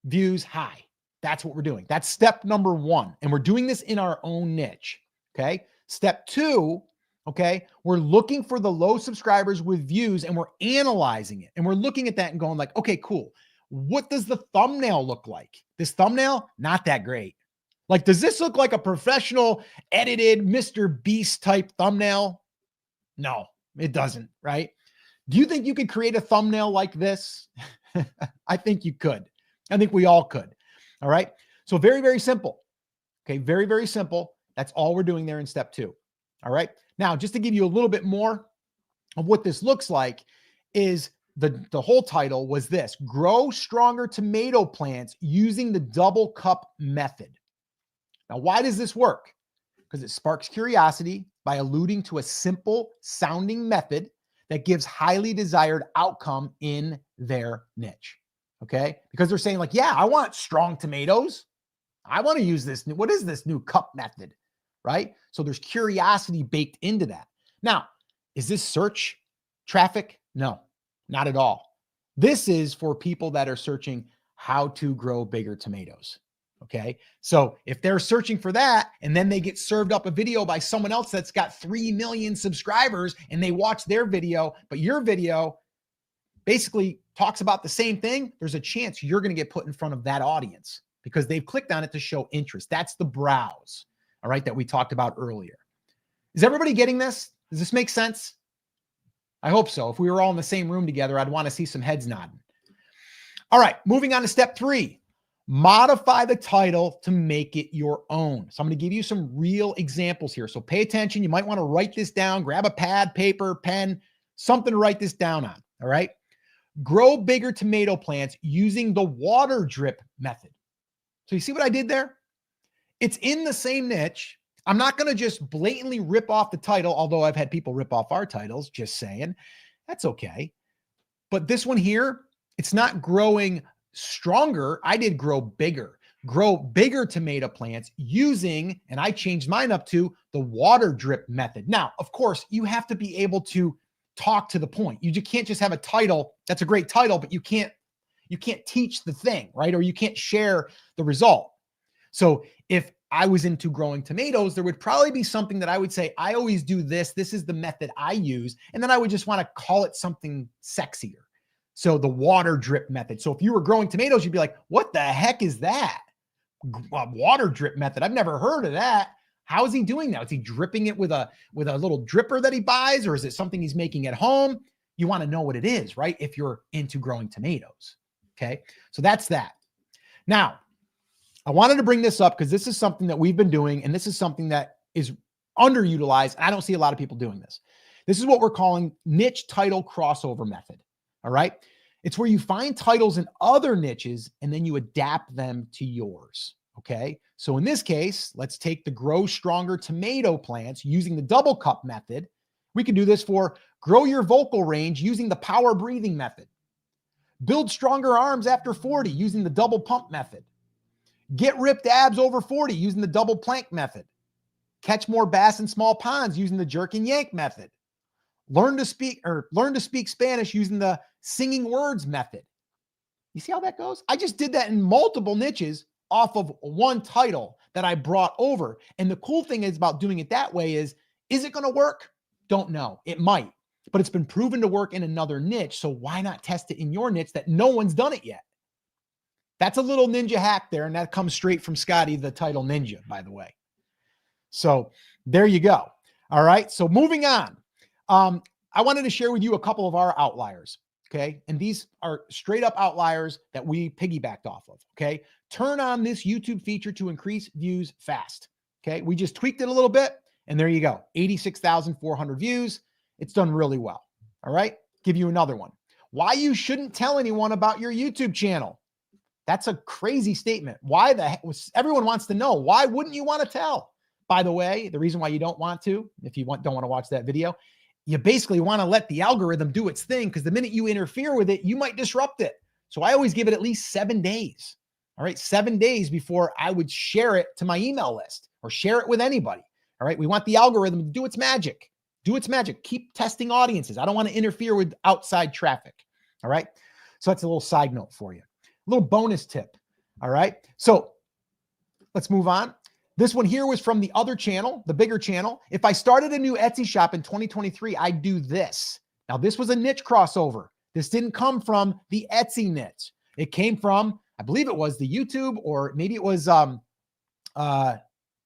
views high. That's what we're doing. That's step number 1. And we're doing this in our own niche. Okay. Step 2, okay, we're looking for the low subscribers with views and we're analyzing it. And we're looking at that and going like, okay, cool. What does the thumbnail look like? This thumbnail, not that great. Like, does this look like a professional edited Mr. Beast type thumbnail? No, it doesn't, right? Do you think you could create a thumbnail like this? I think you could. I think we all could. All right. So very, very simple. Okay. Very, very simple. That's all we're doing there in step 2. All right. Now, just to give you a little bit more of what this looks like is the whole title was this: Grow Stronger Tomato Plants Using the Double Cup Method. Now, why does this work? Because it sparks curiosity by alluding to a simple sounding method that gives highly desired outcome in their niche. Okay. Because they're saying like, yeah, I want strong tomatoes. I want to use this. What is this new cup method? Right. So there's curiosity baked into that. Now, is this search traffic? No, not at all. This is for people that are searching how to grow bigger tomatoes. Okay. So if they're searching for that and then they get served up a video by someone else that's got 3 million subscribers and they watch their video, but your video basically talks about the same thing, there's a chance you're going to get put in front of that audience because they've clicked on it to show interest. That's the browse, all right, that we talked about earlier. Is everybody getting this? Does this make sense? I hope so. If we were all in the same room together, I'd want to see some heads nodding. All right, moving on to step 3. Modify the title to make it your own. So I'm going to give you some real examples here. So pay attention. You might want to write this down, grab a pad, paper, pen, something to write this down on. All right. Grow bigger tomato plants using the water drip method. So you see what I did there? It's in the same niche. I'm not going to just blatantly rip off the title, although I've had people rip off our titles, just saying. That's okay. But this one here, it's not growing stronger. I did grow bigger tomato plants using, and I changed mine up to the water drip method. Now, of course, you have to be able to talk to the point. You can't just have a title. That's a great title, but you can't teach the thing, right? Or you can't share the result. So if I was into growing tomatoes, there would probably be something that I would say, I always do this. This is the method I use. And then I would just want to call it something sexier. So the water drip method. So if you were growing tomatoes, you'd be like, what the heck is that? Water drip method. I've never heard of that. How is he doing that? Is he dripping it with a little dripper that he buys, or is it something he's making at home? You want to know what it is, right? If you're into growing tomatoes. Okay. So that's that. Now, I wanted to bring this up because this is something that we've been doing, and this is something that is underutilized. I don't see a lot of people doing this. This is what we're calling niche title crossover method. All right. It's where you find titles in other niches and then you adapt them to yours. Okay. So in this case, let's take the grow stronger tomato plants using the double cup method. We can do this for grow your vocal range using the power breathing method. Build stronger arms after 40 using the double pump method. Get ripped abs over 40 using the double plank method. Catch more bass in small ponds using the jerk and yank method. Learn to speak Spanish using the singing words method. You see how that goes? I just did that in multiple niches off of one title that I brought over. And the cool thing is about doing it that way is it going to work? Don't know. It might, but it's been proven to work in another niche. So why not test it in your niche that no one's done it yet? That's a little ninja hack there. And that comes straight from Scotty, the title ninja, by the way. So there you go. All right. So moving on. I wanted to share with you a couple of our outliers. Okay. And these are straight up outliers that we piggybacked off of. Okay. Turn on this YouTube feature to increase views fast. Okay. We just tweaked it a little bit and there you go. 86,400 views. It's done really well. All right. Give you another one. Why you shouldn't tell anyone about your YouTube channel. That's a crazy statement. Why the heck was everyone wants to know? Why wouldn't you want to tell? By the way, the reason why you don't want to, if you don't want to watch that video, you basically want to let the algorithm do its thing, because the minute you interfere with it, you might disrupt it. So I always give it at least 7 days. All right, 7 days before I would share it to my email list or share it with anybody. All right, we want the algorithm to do its magic. Do its magic. Keep testing audiences. I don't want to interfere with outside traffic. All right, so that's a little side note for you. A little bonus tip. All right, so let's move on. This one here was from the other channel, the bigger channel. If I started a new Etsy shop in 2023, I'd do this. Now, this was a niche crossover. This didn't come from the Etsy niche. It came from, I believe it was the YouTube, or maybe it was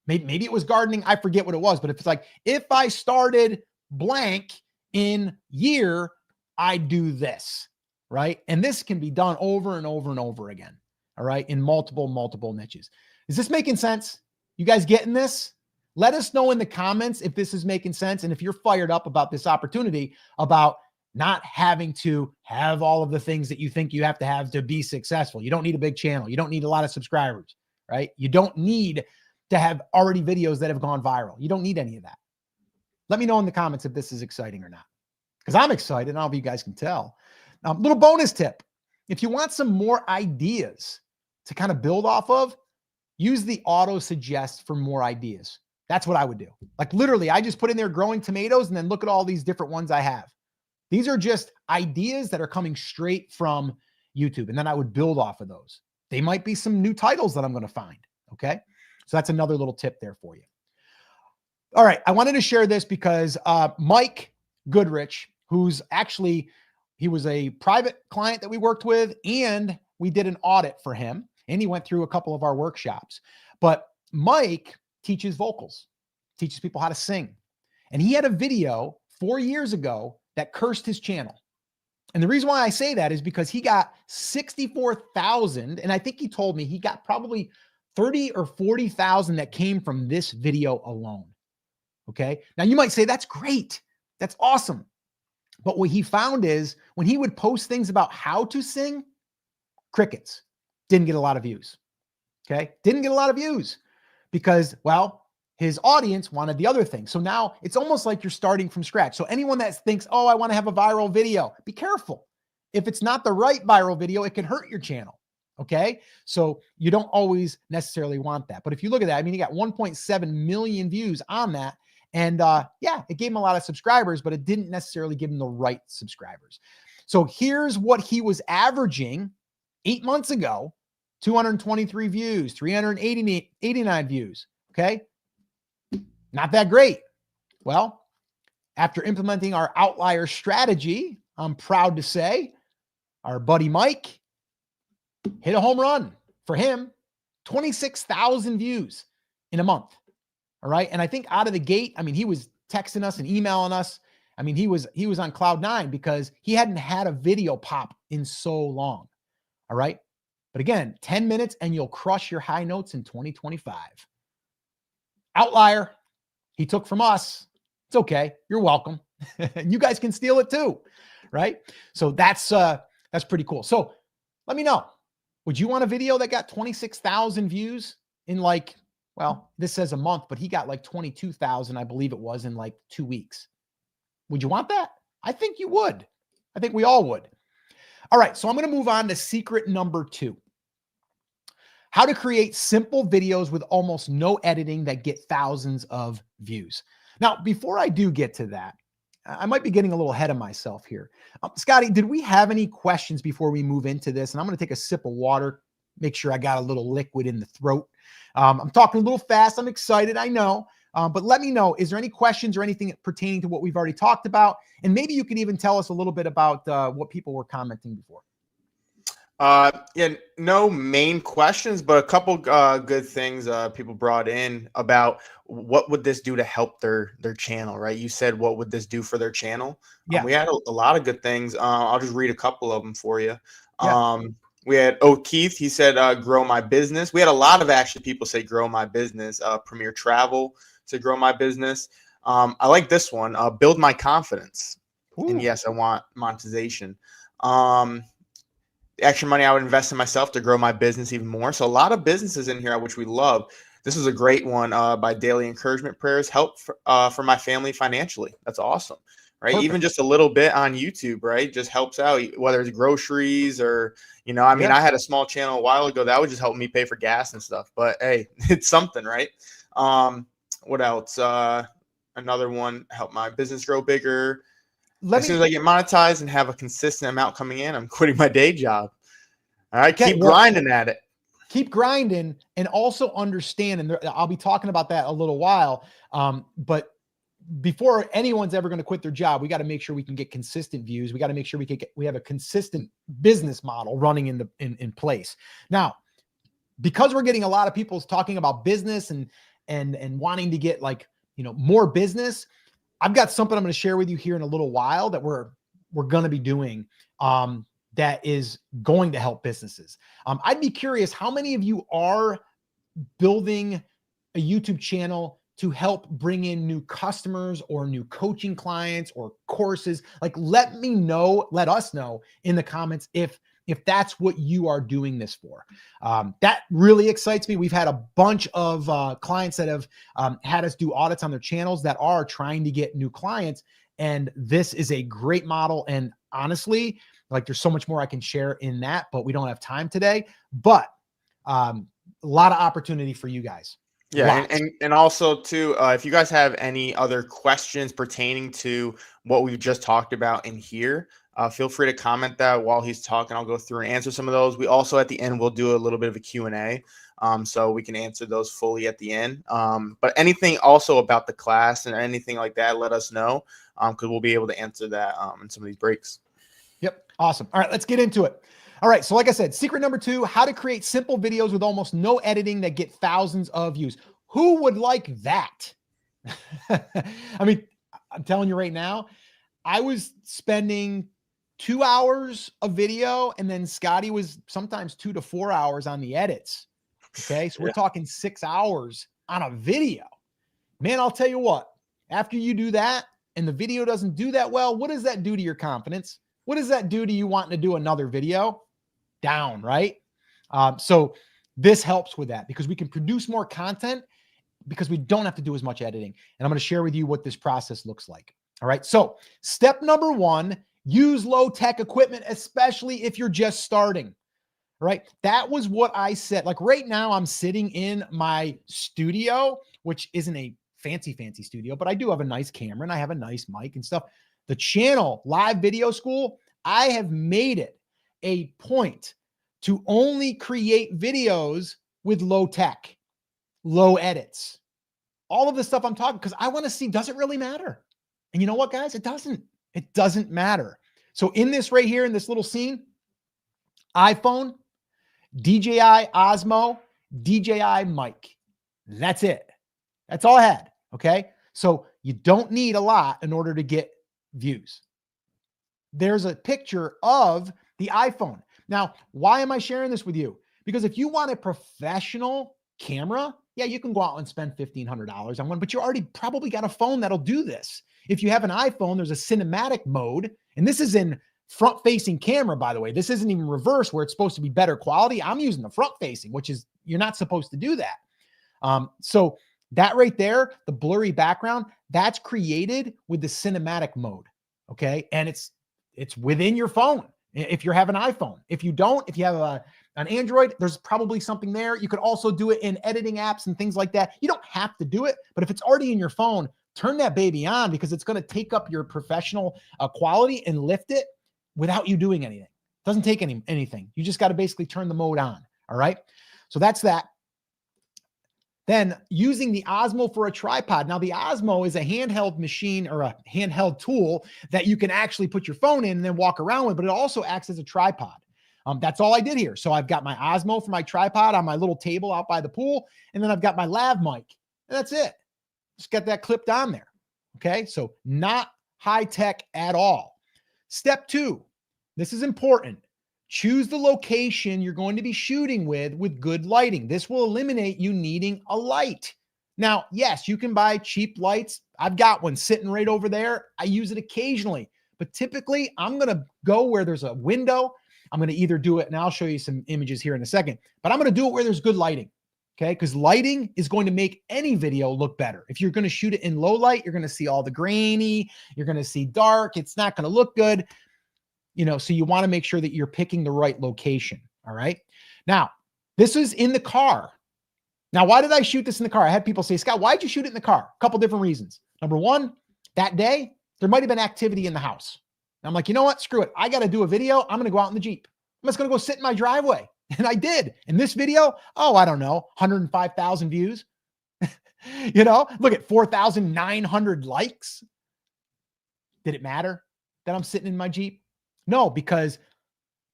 maybe it was gardening. I forget what it was, but if it's like, if I started blank in year, I do this, right? And this can be done over and over and over again. All right, in multiple niches. Is this making sense? You guys getting this? Let us know in the comments if this is making sense, and if you're fired up about this opportunity, about not having to have all of the things that you think you have to be successful. You don't need a big channel. You don't need a lot of subscribers, right? You don't need to have already videos that have gone viral. You don't need any of that. Let me know in the comments if this is exciting or not, because I'm excited. I don't know if you guys can tell. Little bonus tip. If you want some more ideas to kind of build off of, use the auto suggest for more ideas. That's what I would do. Like literally, I just put in there growing tomatoes and then look at all these different ones I have. These are just ideas that are coming straight from YouTube. And then I would build off of those. They might be some new titles that I'm going to find. Okay. So that's another little tip there for you. All right. I wanted to share this because Mike Goodrich, who's actually, he was a private client that we worked with, and we did an audit for him, and he went through a couple of our workshops. But Mike teaches vocals, teaches people how to sing. And he had a video 4 years ago that cursed his channel. And the reason why I say that is because he got 64,000. And I think he told me he got probably 30 or 40,000 that came from this video alone. Okay. Now you might say, that's great. That's awesome. But what he found is when he would post things about how to sing, crickets. Didn't get a lot of views. Okay. Didn't get a lot of views because, well, his audience wanted the other thing. So now it's almost like you're starting from scratch. So anyone that thinks, oh, I want to have a viral video, be careful. If it's not the right viral video, it can hurt your channel. Okay. So you don't always necessarily want that. But if you look at that, I mean, he got 1.7 million views on that. And yeah, it gave him a lot of subscribers, but it didn't necessarily give him the right subscribers. So here's what he was averaging 8 months ago: 223 views, 389 views. Okay. Not that great. Well, after implementing our outlier strategy, I'm proud to say our buddy Mike hit a home run. For him, 26,000 views in a month. All right. And I think out of the gate, I mean, he was texting us and emailing us. I mean, he was on cloud 9 because he hadn't had a video pop in so long. All right. But again, 10 minutes and you'll crush your high notes in 2025. Outlier. He took from us. It's okay. You're welcome. And you guys can steal it too. Right. So that's pretty cool. So let me know. Would you want a video that got 26,000 views in like, well, this says a month, but he got like 22,000, I believe it was, in like 2 weeks. Would you want that? I think you would. I think we all would. All right. So I'm going to move on to secret number 2. How to create simple videos with almost no editing that get thousands of views. Now, before I do get to that, I might be getting a little ahead of myself here. Scotty, did we have any questions before we move into this? And I'm going to take a sip of water, make sure I got a little liquid in the throat. I'm talking a little fast. I'm excited. I know. But let me know, is there any questions or anything pertaining to what we've already talked about? And maybe you could even tell us a little bit about what people were commenting before. Yeah, no main questions, but a couple good things people brought in about what would this do to help their channel, right? You said, what would this do for their channel? Yeah. We had a lot of good things. I'll just read a couple of them for you. Yeah. We had O'Keefe. He said, grow my business. We had a lot of actually people say, grow my business. Premier Travel said, grow my business. I like this one, build my confidence. And Ooh. yes, I want monetization. Um, extra money I would invest in myself to grow my business even more. So a lot of businesses in here, which we love. This is a great one by Daily Encouragement Prayers. Help for my family financially. That's awesome, right? Even Perfect. just a little bit on YouTube, right? Just helps out, whether it's groceries or, I mean, Yeah. I had a small channel a while ago that would just help me pay for gas and stuff. But hey, it's something, right? What else? Another one, help my business grow bigger. Let As soon me, as I get monetized and have a consistent amount coming in, I'm quitting my day job. All right, okay. keep Well, grinding at it. keep grinding and also understand, and I'll be talking about that a little while. But before anyone's ever going to quit their job, we got to make sure we can get consistent views. We got to make sure we have a consistent business model running in place. Now, because we're getting a lot of people talking about business and wanting to get more business, I've got something I'm going to share with you here in a little while that we're going to be doing that is going to help businesses. I'd be curious how many of you are building a YouTube channel to help bring in new customers or new coaching clients or courses. Like, let us know in the comments if that's what you are doing this for. That really excites me. We've had a bunch of clients that have had us do audits on their channels that are trying to get new clients. And this is a great model. And honestly, like, there's so much more I can share in that, but we don't have time today. But a lot of opportunity for you guys. Yeah, Lots. and also too, if you guys have any other questions pertaining to what we've just talked about in here, feel free to comment that while he's talking. I'll go through and answer some of those. We also at the end will do a little bit of a Q&A, so we can answer those fully at the end. But anything also about the class and anything like that, let us know, because we'll be able to answer that in some of these breaks. Yep. Awesome. All right, let's get into it. All right. So like I said, secret number 2, how to create simple videos with almost no editing that get thousands of views. Who would like that? I mean, I'm telling you right now, I was spending 2 hours a video, and then Scotty was sometimes 2 to 4 hours on the edits. Okay. So we're Yeah. talking 6 hours on a video. Man, I'll tell you what, after you do that and the video doesn't do that well, what does that do to your confidence? What does that do to you wanting to do another video? Down, right? So this helps with that because we can produce more content because we don't have to do as much editing. And I'm going to share with you what this process looks like. All right. So step number 1, use low tech equipment, especially if you're just starting. Right. That was what I said. Like right now I'm sitting in my studio, which isn't a fancy studio, but I do have a nice camera and I have a nice mic and stuff. The channel Live Video School, I have made it a point to only create videos with low tech, low edits, all of the stuff I'm talking, because I want to see, does it really matter? And you know what, guys? It doesn't matter. So in this right here, in this little scene, iPhone, DJI Osmo, DJI mic. That's it. That's all I had. Okay. So you don't need a lot in order to get views. There's a picture of the iPhone. Now, why am I sharing this with you? Because if you want a professional camera, yeah, you can go out and spend $1,500 on one, but you already probably got a phone that'll do this. If you have an iPhone, there's a cinematic mode, and this is in front-facing camera, by the way. This isn't even reverse where it's supposed to be better quality. I'm using the front-facing, which is, you're not supposed to do that. So that right there, the blurry background, that's created with the cinematic mode, okay? And it's within your phone if you have an iPhone. If you don't, if you have an Android, there's probably something there. You could also do it in editing apps and things like that. You don't have to do it, but if it's already in your phone, turn that baby on because it's going to take up your professional quality and lift it without you doing anything. It doesn't take anything. You just got to basically turn the mode on. All right. So that's that. Then using the Osmo for a tripod. Now the Osmo is a handheld machine or a handheld tool that you can actually put your phone in and then walk around with, but it also acts as a tripod. That's all I did here. So I've got my Osmo for my tripod on my little table out by the pool. And then I've got my lav mic and that's it. Just got that clipped on there. Okay. So not high tech at all. Step 2, this is important. Choose the location you're going to be shooting with good lighting. This will eliminate you needing a light. Now, yes, you can buy cheap lights. I've got one sitting right over there. I use it occasionally, But typically I'm going to go where there's a window. I'm going to either do it, and I'll show you some images here in a second, but I'm going to do it where there's good lighting. Okay. Because lighting is going to make any video look better. If you're going to shoot it in low light, you're going to see all the grainy, you're going to see dark. It's not going to look good. So you want to make sure that you're picking the right location. All right. Now, this is in the car. Now, why did I shoot this in the car? I had people say, Scott, why'd you shoot it in the car? A couple different reasons. Number one, that day, there might have been activity in the house. And I'm like, you know what? Screw it. I got to do a video. I'm going to go out in the Jeep. I'm just going to go sit in my driveway. And I did. In this video, I don't know, 105,000 views. Look at 4,900 likes. Did it matter that I'm sitting in my Jeep? No, because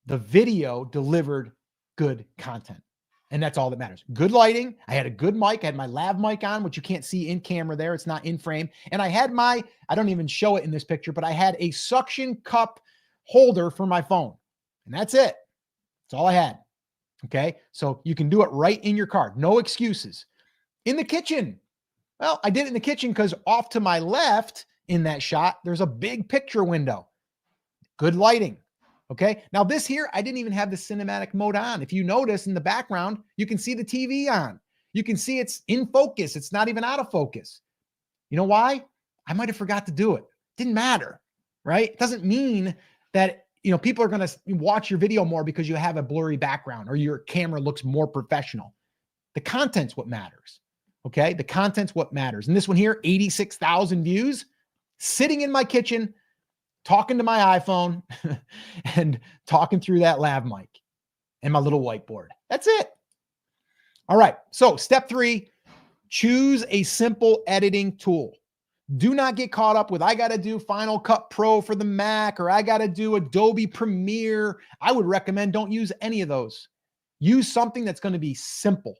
the video delivered good content. And that's all that matters. Good lighting. I had a good mic. I had my lav mic on, which you can't see in camera there. It's not in frame. And I had I don't even show it in this picture, but I had a suction cup holder for my phone. And that's it. That's all I had. Okay. So you can do it right in your car. No excuses. In the kitchen. Well, I did it in the kitchen because off to my left in that shot, there's a big picture window. Good lighting. Okay. Now this here, I didn't even have the cinematic mode on. If you notice in the background, you can see the TV on. You can see it's in focus. It's not even out of focus. You know why? I might have forgot to do it. Didn't matter, right? It doesn't mean that, people are going to watch your video more because you have a blurry background or your camera looks more professional. The content's what matters. Okay. The content's what matters. And this one here, 86,000 views, sitting in my kitchen, talking to my iPhone and talking through that lav mic and my little whiteboard. That's it. All right. So step 3, choose a simple editing tool. Do not get caught up with, I got to do Final Cut Pro for the Mac, or I got to do Adobe Premiere. I would recommend don't use any of those. Use something that's going to be simple.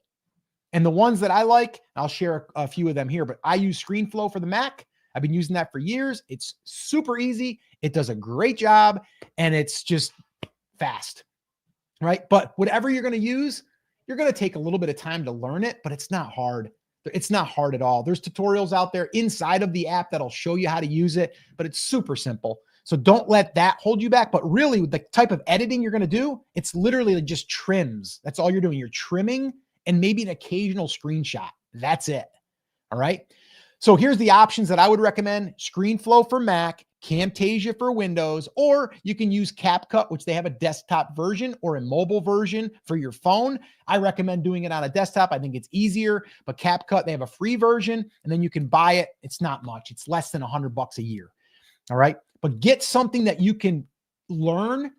And the ones that I like, I'll share a few of them here, but I use ScreenFlow for the Mac. I've been using that for years. It's super easy. It does a great job and it's just fast, right? But whatever you're going to use, you're going to take a little bit of time to learn it, but it's not hard. It's not hard at all. There's tutorials out there inside of the app that'll show you how to use it, but it's super simple. So don't let that hold you back. But really, the type of editing you're going to do, it's literally just trims. That's all you're doing. You're trimming and maybe an occasional screenshot. That's it. All right. So here's the options that I would recommend: ScreenFlow for Mac, Camtasia for Windows, or you can use CapCut, which they have a desktop version or a mobile version for your phone. I recommend doing it on a desktop. I think it's easier, but CapCut, they have a free version and then you can buy it. It's not much. It's less than $100 a year. All right. But get something that you can learn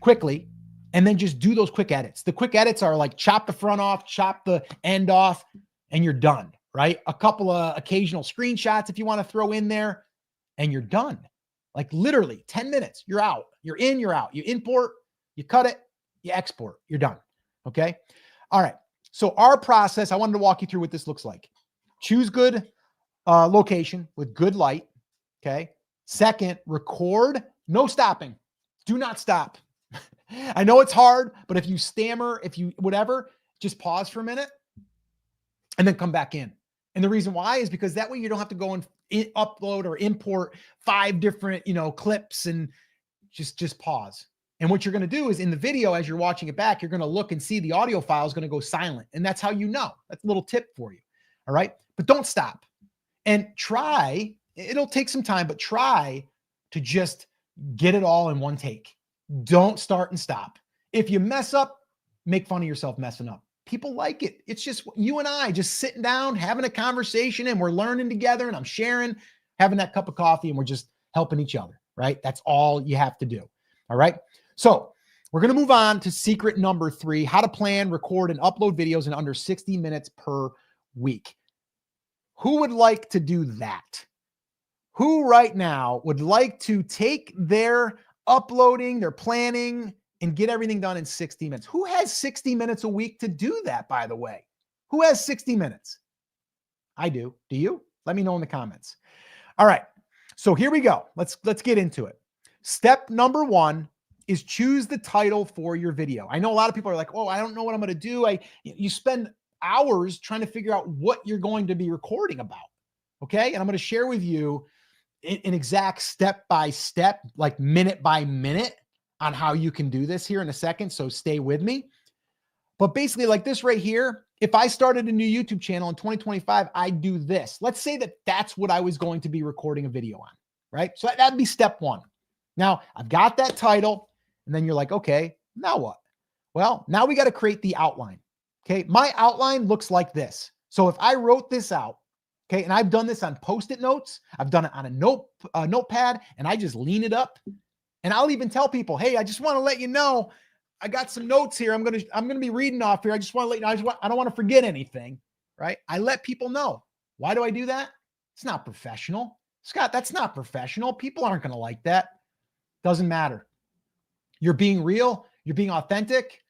quickly and then just do those quick edits. The quick edits are like chop the front off, chop the end off, and you're done, right? A couple of occasional screenshots if you want to throw in there, and you're done. Like literally 10 minutes, you're out. You're in, you're out. You import, you cut it, you export, you're done. Okay. All right. So our process, I wanted to walk you through what this looks like. Choose good location with good light. Okay. Second, record, no stopping. Do not stop. I know it's hard, but if you stammer, if you whatever, just pause for a minute and then come back in. And the reason why is because that way you don't have to go and upload or import 5 different, clips, and just pause. And what you're going to do is in the video, as you're watching it back, you're going to look and see the audio file is going to go silent. And that's how you know. That's a little tip for you. All right. But don't stop and try. It'll take some time, but try to just get it all in one take. Don't start and stop. If you mess up, make fun of yourself messing up. People like it. It's just you and I just sitting down, having a conversation, and we're learning together, and I'm sharing, having that cup of coffee, and we're just helping each other, right? That's all you have to do. All right. So we're going to move on to secret number 3, how to plan, record, and upload videos in under 60 minutes per week. Who would like to do that? Who right now would like to take their uploading, their planning, and get everything done in 60 minutes? Who has 60 minutes a week to do that, by the way? Who has 60 minutes? I do. Do you? Let me know in the comments. All right. So here we go. Let's get into it. Step number 1 is choose the title for your video. I know a lot of people are like, oh, I don't know what I'm going to do. You spend hours trying to figure out what you're going to be recording about. Okay. And I'm going to share with you an exact step-by-step, like minute by minute on how you can do this here in a second. So stay with me. But basically like this right here, if I started a new YouTube channel in 2025, I'd do this. Let's say that that's what I was going to be recording a video on, right? So that'd be step one. Now I've got that title, and then you're like, okay, now what? Well, now we got to create the outline. Okay. My outline looks like this. So if I wrote this out, okay, and I've done this on Post-it notes, I've done it on a notepad, and I just lean it up, and I'll even tell people, hey, I just want to let you know, I got some notes here. I'm gonna be reading off here. I just want to let you know. I don't want to forget anything, right? I let people know. Why do I do that? It's not professional, Scott. That's not professional. People aren't gonna like that. Doesn't matter. You're being real. You're being authentic.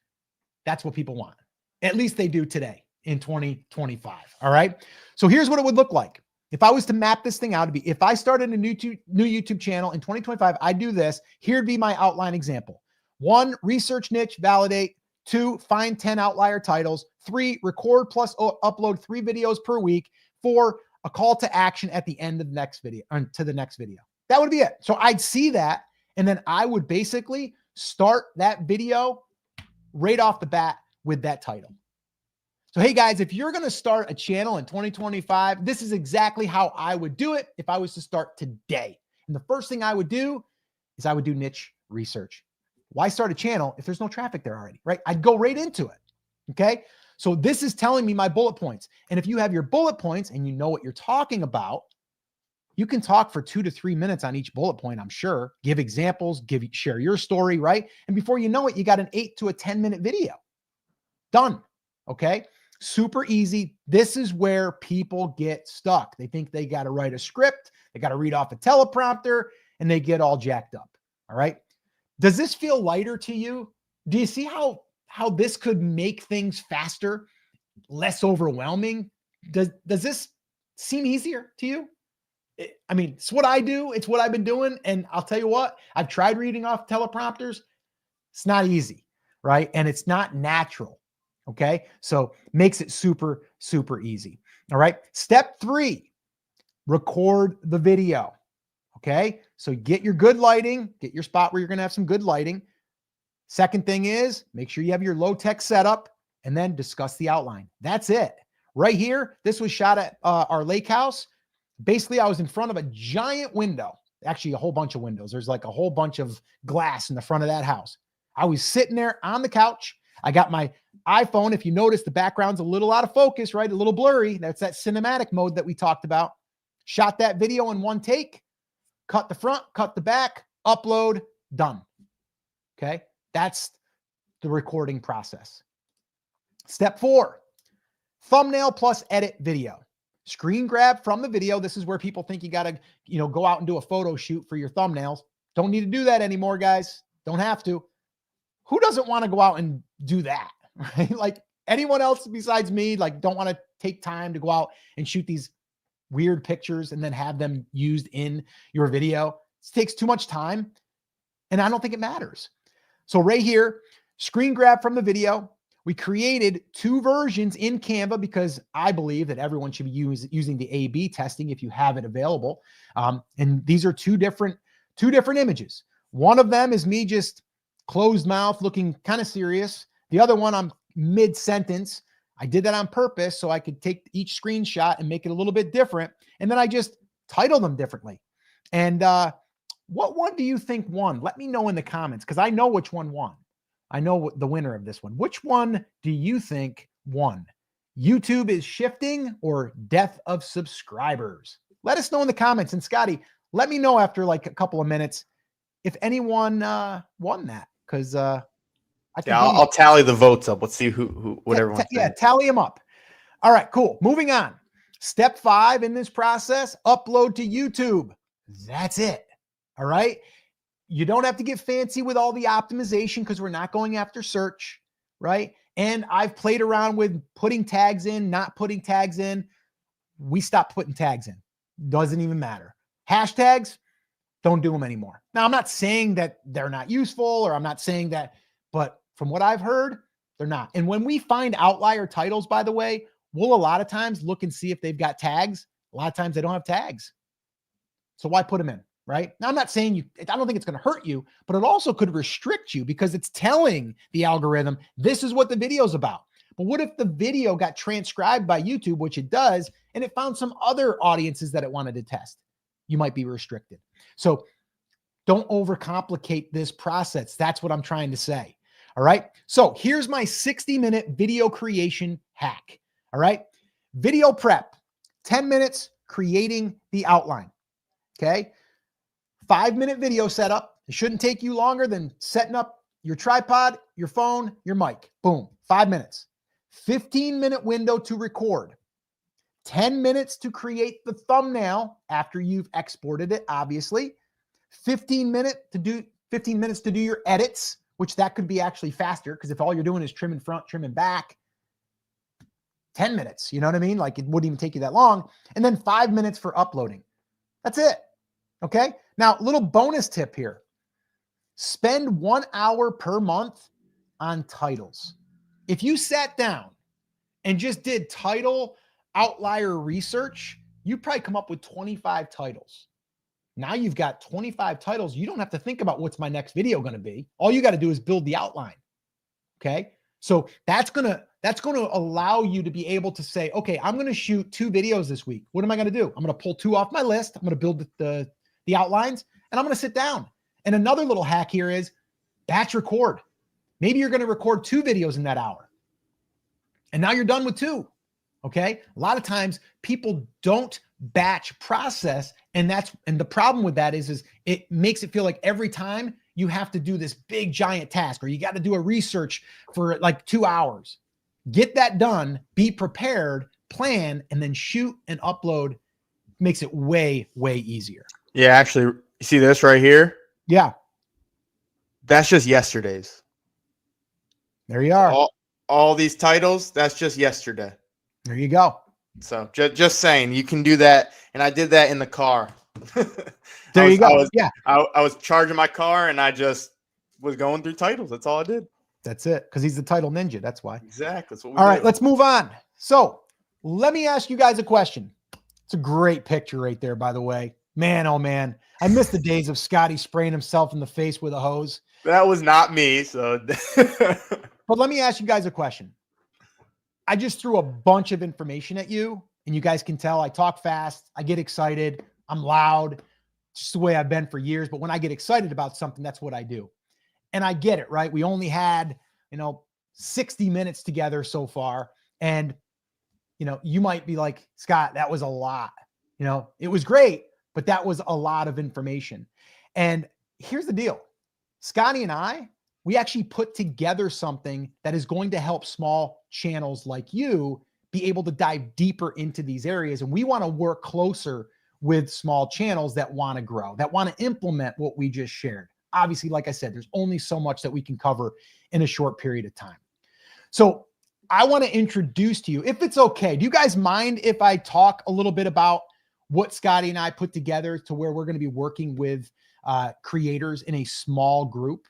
That's what people want. At least they do today in 2025. All right. So here's what it would look like. If I was to map this thing out, to be, if I started a new YouTube channel in 2025, I'd do this. Here'd be my outline example. 1, research niche, validate. 2, find 10 outlier titles. 3, record plus upload 3 videos per week. 4, a call to action at the end of the next video, to the next video. That would be it. So I'd see that, and then I would basically start that video right off the bat with that title. So, hey guys, if you're going to start a channel in 2025, this is exactly how I would do it if I was to start today. And the first thing I would do is I would do niche research. Why start a channel if there's no traffic there already, right? I'd go right into it. Okay. So this is telling me my bullet points. And if you have your bullet points and you know what you're talking about, you can talk for 2 to 3 minutes on each bullet point, I'm sure. Give examples, share your story, right? And before you know it, you got an 8 to a 10-minute video. Done. Okay. Super easy. This is where people get stuck. They think they got to write a script, they got to read off a teleprompter, and they get all jacked up. All right. Does this feel lighter to you? Do you see how this could make things faster, less overwhelming? Does this seem easier to you? I mean, it's what I do. It's what I've been doing. And I'll tell you what, I've tried reading off teleprompters. It's not easy, right? And it's not natural. Okay. So makes it super, super easy. All right. Step 3, record the video. Okay. So get your good lighting, get your spot where you're going to have some good lighting. Second thing is make sure you have your low tech setup, and then discuss the outline. That's it right here. This was shot at our lake house. Basically, I was in front of a giant window, actually a whole bunch of windows. There's like a whole bunch of glass in the front of that house. I was sitting there on the couch. I got my iPhone. If you notice, the background's a little out of focus, right? A little blurry. That's that cinematic mode that we talked about. Shot that video in one take, cut the front, cut the back, upload, done. Okay. That's the recording process. Step 4, thumbnail plus edit video. Screen grab from the video. This is where people think you got to, go out and do a photo shoot for your thumbnails. Don't need to do that anymore, guys. Don't have to. Who doesn't want to go out and do that, right? Like anyone else besides me, like don't want to take time to go out and shoot these weird pictures and then have them used in your video. It takes too much time, and I don't think it matters. So right here, screen grab from the video. We created 2 versions in Canva because I believe that everyone should be using the A/B testing if you have it available. And these are two different images. One of them is me just closed mouth looking kind of serious. The other one, I'm mid-sentence. I did that on purpose so I could take each screenshot and make it a little bit different. And then I just title them differently. And what one do you think won? Let me know in the comments because I know which one won. I know the winner of this one. Which one do you think won? YouTube is shifting or death of subscribers? Let us know in the comments. And Scotty, let me know after like a couple of minutes if anyone won that. Because I'll tally the votes up. Let's see what everyone's saying. Tally them up. All right, cool. Moving on. Step 5 in this process, upload to YouTube. That's it. All right. You don't have to get fancy with all the optimization because we're not going after search, right? And I've played around with putting tags in, not putting tags in. We stopped putting tags in. Doesn't even matter. Hashtags, don't do them anymore. Now, I'm not saying that they're not useful, or I'm not saying that, but from what I've heard, they're not. And when we find outlier titles, by the way, we'll a lot of times look and see if they've got tags. A lot of times they don't have tags. So why put them in, right? Now, I'm not saying I don't think it's going to hurt you, but it also could restrict you because it's telling the algorithm, this is what the video is about. But what if the video got transcribed by YouTube, which it does, and it found some other audiences that it wanted to test? You might be restricted. So don't overcomplicate this process. That's what I'm trying to say. All right. So here's my 60-minute video creation hack. All right. Video prep, 10 minutes creating the outline. Okay. 5-minute video setup. It shouldn't take you longer than setting up your tripod, your phone, your mic. Boom. 5 minutes. 15-minute window to record. 10 minutes to create the thumbnail after you've exported it, obviously. 15 minutes to do your edits, which that could be actually faster because if all you're doing is trim in front, trim in back, 10 minutes, you know what I mean? Like it wouldn't even take you that long. And then 5 minutes for uploading. That's it. Okay. Now, little bonus tip here. Spend 1 hour per month on titles. If you sat down and just did title outlier research, you'd probably come up with 25 titles. Now you've got 25 titles. You don't have to think about what's my next video going to be. All you got to do is build the outline. Okay. So that's going to allow you to be able to say, okay, I'm going to shoot 2 videos this week. What am I going to do? I'm going to pull 2 off my list. I'm going to build the outlines and I'm going to sit down. And another little hack here is batch record. Maybe you're going to record 2 videos in that hour. And now you're done with 2. Okay. A lot of times people don't batch process. And the problem with that is it makes it feel like every time you have to do this big giant task, or you got to do a research for like 2 hours. Get that done, be prepared, plan, and then shoot and upload. Makes it way, way easier. Yeah, actually, you see this right here? Yeah. That's just yesterday's. There you are. All these titles, that's just yesterday. There you go. So just saying, you can do that. And I did that in the car. There you go. I was charging my car and I just was going through titles. That's all I did. That's it. Because he's the title ninja. That's why. Exactly. That's what we all do. right, let's move on. So let me ask you guys a question. It's a great picture right there, by the way. Man, oh man. I miss the days of Scotty spraying himself in the face with a hose. That was not me. So but let me ask you guys a question. I just threw a bunch of information at you, and you guys can tell I talk fast. I get excited. I'm loud. Just the way I've been for years. But when I get excited about something, that's what I do. And I get it, right? We only had, 60 minutes together so far. And, you might be like, Scott, that was a lot. It was great, but that was a lot of information. And here's the deal. Scotty and I, we actually put together something that is going to help small channels like you be able to dive deeper into these areas. And we want to work closer with small channels that want to grow, that want to implement what we just shared. Obviously, like I said, there's only so much that we can cover in a short period of time. So I want to introduce to you, if it's okay, do you guys mind if I talk a little bit about what Scotty and I put together to where we're going to be working with creators in a small group?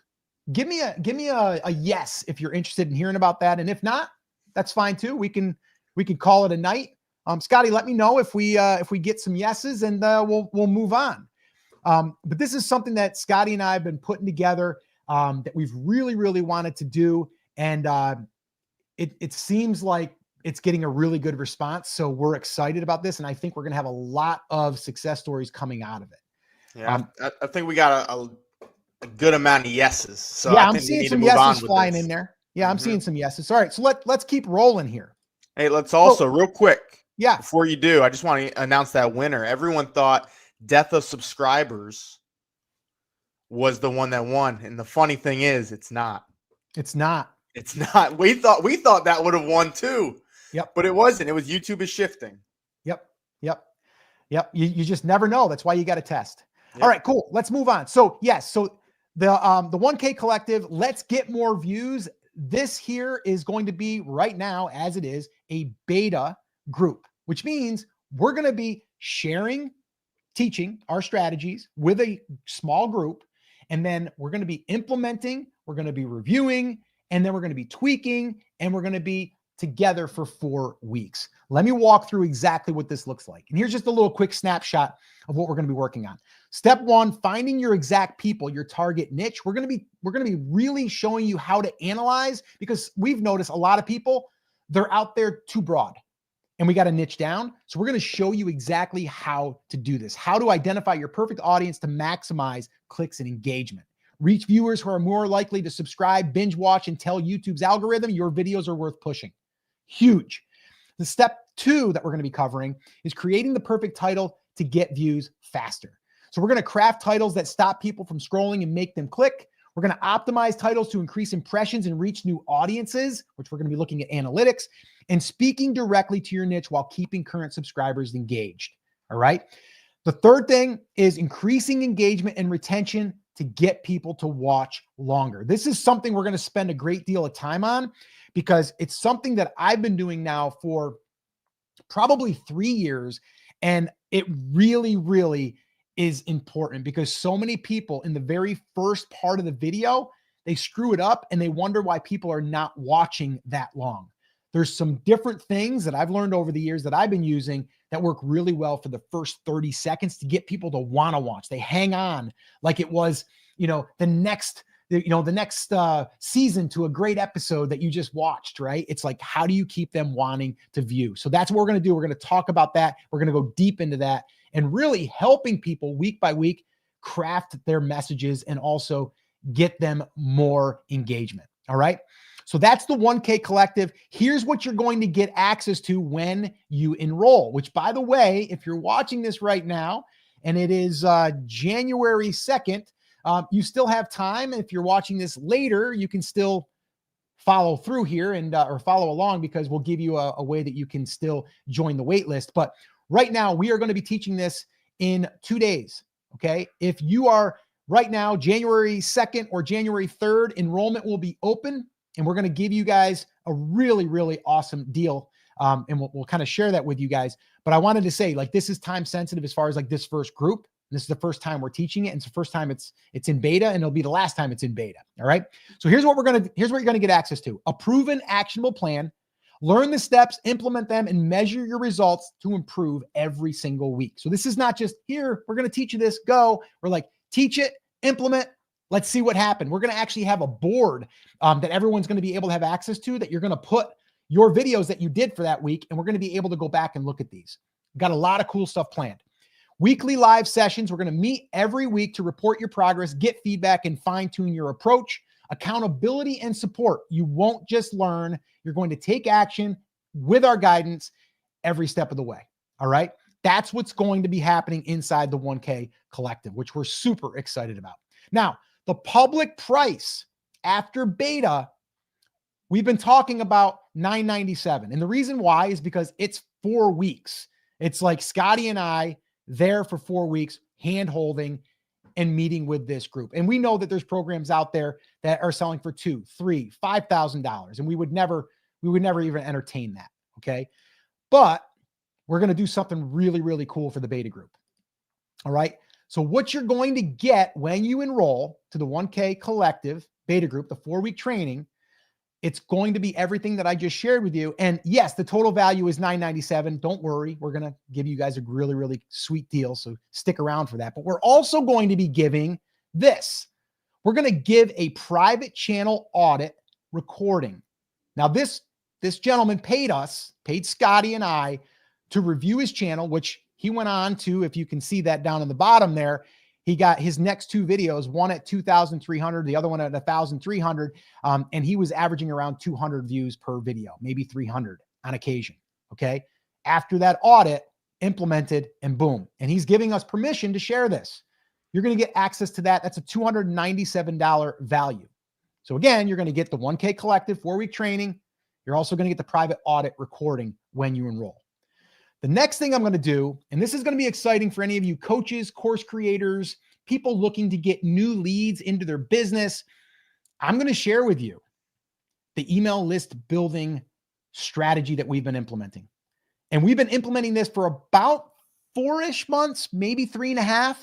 Give me a yes if you're interested in hearing about that. And if not, that's fine too. We can call it a night. Scotty, let me know if we get some yeses, and we'll move on. But this is something that Scotty and I have been putting together that we've really, really wanted to do. And it seems like it's getting a really good response. So we're excited about this. And I think we're going to have a lot of success stories coming out of it. Yeah, I think we got a good amount of yeses. So yeah, I I'm think seeing some yeses flying in there. Yeah, I'm seeing some yeses. All right, so let's keep rolling here. Hey, let's also real quick. Yeah. Before you do, I just want to announce that winner. Everyone thought Death of Subscribers was the one that won, and the funny thing is, it's not. It's not. It's not. We thought that would have won too. Yep. But it wasn't. It was YouTube is shifting. Yep. You just never know. That's why you got to test. Yep. All right, cool. Let's move on. So yes, so the 1K Collective, let's get more views. This here is going to be right now, as it is, a beta group, which means we're going to be sharing, teaching our strategies with a small group. And then we're going to be implementing, we're going to be reviewing, and then we're going to be tweaking, and we're going to be together for 4 weeks. Let me walk through exactly what this looks like. And here's just a little quick snapshot of what we're going to be working on. Step one, finding your exact people, your target niche. We're going to be really showing you how to analyze, because we've noticed a lot of people, they're out there too broad and we got to niche down. So we're going to show you exactly how to do this, how to identify your perfect audience to maximize clicks and engagement. Reach viewers who are more likely to subscribe, binge watch, and tell YouTube's algorithm your videos are worth pushing. Huge. The step two that we're going to be covering is creating the perfect title to get views faster. So we're going to craft titles that stop people from scrolling and make them click. We're going to optimize titles to increase impressions and reach new audiences, which we're going to be looking at analytics, and speaking directly to your niche while keeping current subscribers engaged. All right. The third thing is increasing engagement and retention to get people to watch longer. This is something we're going to spend a great deal of time on, because it's something that I've been doing now for probably 3 years. And it really, really is important, because so many people in the very first part of the video, they screw it up and they wonder why people are not watching that long. There's some different things that I've learned over the years that I've been using that work really well for the first 30 seconds to get people to want to watch. They hang on like it was, the next season to a great episode that you just watched, right? It's like, how do you keep them wanting to view? So that's what we're going to do. We're going to talk about that. We're going to go deep into that and really helping people week by week craft their messages and also get them more engagement. All right. So that's the 1K Collective. Here's what you're going to get access to when you enroll, which, by the way, if you're watching this right now and it is January 2nd, you still have time. If you're watching this later, you can still follow through here and or follow along, because we'll give you a way that you can still join the wait list. But right now, we are going to be teaching this in 2 days. Okay. If you are right now, January 2nd or January 3rd, enrollment will be open. And we're going to give you guys a really, really awesome deal. And we'll kind of share that with you guys. But I wanted to say, like, this is time sensitive as far as like this first group. This is the first time we're teaching it. And it's the first time it's in beta, and it'll be the last time it's in beta. All right. So here's what you're going to get access to: a proven actionable plan. Learn the steps, implement them, and measure your results to improve every single week. So this is not just here, we're going to teach you this, go. We're like, teach it, implement. Let's see what happened. We're going to actually have a board that everyone's going to be able to have access to, that you're going to put your videos that you did for that week. And we're going to be able to go back and look at these. We've got a lot of cool stuff planned. Weekly live sessions. We're going to meet every week to report your progress, get feedback, and fine tune your approach. Accountability and support. You won't just learn. You're going to take action with our guidance every step of the way. All right. That's what's going to be happening inside the 1K Collective, which we're super excited about. Now, the public price after beta, we've been talking about $9.97. And the reason why is because it's 4 weeks. It's like Scotty and I there for 4 weeks, hand-holding and meeting with this group. And we know that there's programs out there that are selling for $2,000, $3,000, $5,000. And we would never even entertain that. Okay. But we're going to do something really, really cool for the beta group. All right. So what you're going to get when you enroll to the 1K Collective beta group, the 4-week training, it's going to be everything that I just shared with you. And yes, the total value is $9.97. Don't worry. We're going to give you guys a really, really sweet deal. So stick around for that. But we're also going to be giving this. We're going to give a private channel audit recording. Now, this gentleman paid Scotty and I to review his channel, which he went on to, if you can see that down in the bottom there, he got his next 2 videos, one at 2,300, the other one at 1,300. And he was averaging around 200 views per video, maybe 300 on occasion. Okay. After that audit, implemented, and boom. And he's giving us permission to share this. You're going to get access to that. That's a $297 value. So again, you're going to get the 1K Collective 4-week training. You're also going to get the private audit recording when you enroll. The next thing I'm going to do, and this is going to be exciting for any of you coaches, course creators, people looking to get new leads into their business, I'm going to share with you the email list building strategy that we've been implementing. And we've been implementing this for about 4-ish months, maybe 3.5.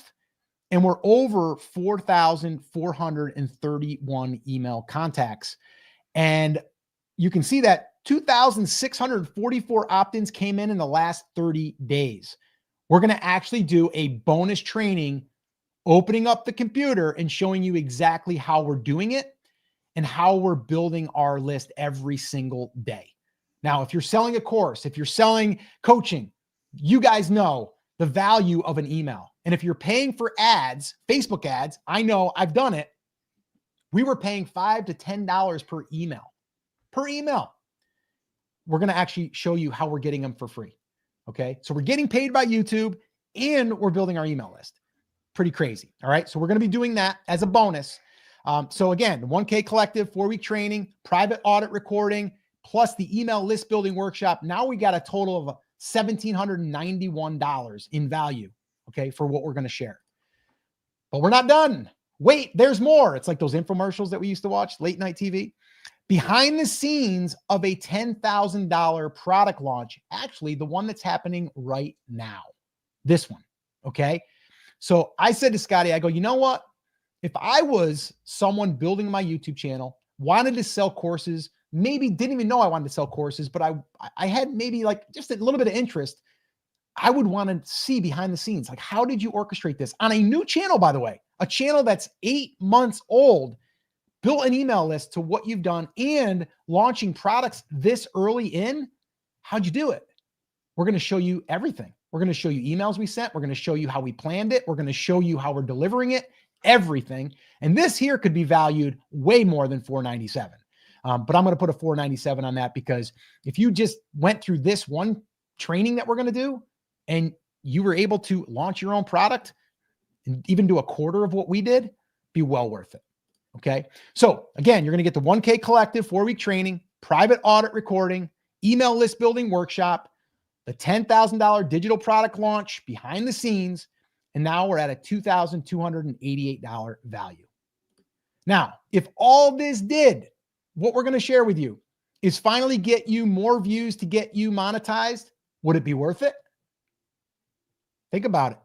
And we're over 4,431 email contacts. And you can see that 2,644 opt-ins came in the last 30 days. We're going to actually do a bonus training, opening up the computer and showing you exactly how we're doing it and how we're building our list every single day. Now, if you're selling a course, if you're selling coaching, you guys know the value of an email. And if you're paying for ads, Facebook ads, I know I've done it. We were paying $5 to $10 per email. We're going to actually show you how we're getting them for free. Okay. So we're getting paid by YouTube and we're building our email list. Pretty crazy. All right. So we're going to be doing that as a bonus. So again, the 1K Collective 4-week training, private audit recording, plus the email list building workshop. Now we got a total of $1,791 in value. Okay. For what we're going to share, but we're not done. Wait, there's more. It's like those infomercials that we used to watch, late night TV. Behind the scenes of a $10,000 product launch, actually the one that's happening right now, this one. Okay. So I said to Scotty, I go, you know what? If I was someone building my YouTube channel, wanted to sell courses, maybe didn't even know I wanted to sell courses, but I had maybe like just a little bit of interest, I would want to see behind the scenes. Like, how did you orchestrate this on a new channel, by the way, a channel that's 8 months old, built an email list to what you've done and launching products this early in? How'd you do it? We're going to show you everything. We're going to show you emails we sent. We're going to show you how we planned it. We're going to show you how we're delivering it, everything. And this here could be valued way more than $497. But I'm going to put a $497 on that, because if you just went through this one training that we're going to do and you were able to launch your own product and even do a quarter of what we did, be well worth it. Okay. So again, you're going to get the 1K Collective 4-week training, private audit recording, email list building workshop, the $10,000 digital product launch behind the scenes. And now we're at a $2,288 value. Now, if all this did, what we're going to share with you is finally get you more views to get you monetized, would it be worth it? Think about it.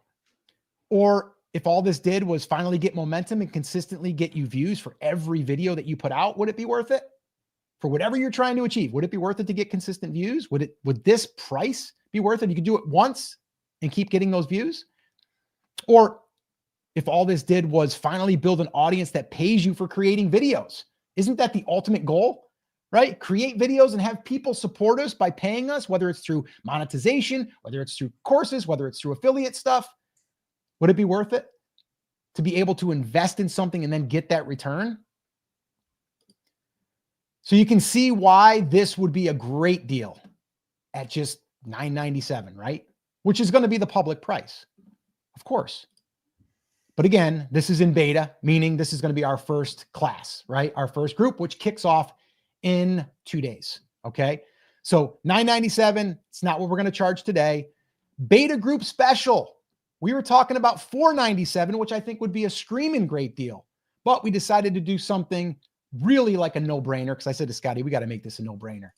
Or if all this did was finally get momentum and consistently get you views for every video that you put out, would it be worth it? For whatever you're trying to achieve, would it be worth it to get consistent views? Would this price be worth it? You could do it once and keep getting those views. Or if all this did was finally build an audience that pays you for creating videos, isn't that the ultimate goal, right? Create videos and have people support us by paying us, whether it's through monetization, whether it's through courses, whether it's through affiliate stuff. Would it be worth it to be able to invest in something and then get that return? So you can see why this would be a great deal at just $997, right? Which is going to be the public price, of course. But again, this is in beta, meaning this is going to be our first class, right? Our first group, which kicks off in 2 days. Okay. So $997, it's not what we're going to charge today. Beta group special. We were talking about $497, which I think would be a screaming great deal, but we decided to do something really like a no-brainer, because I said to Scotty, we got to make this a no-brainer.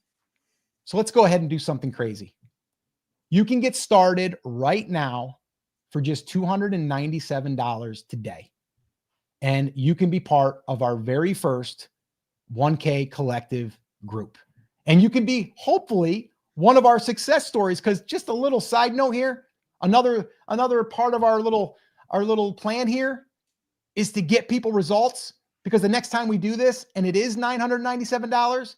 So let's go ahead and do something crazy. You can get started right now for just $297 today. And you can be part of our very first 1K Collective group. And you can be hopefully one of our success stories, because just a little side note here, another part of our little plan here is to get people results, because the next time we do this and it is $997,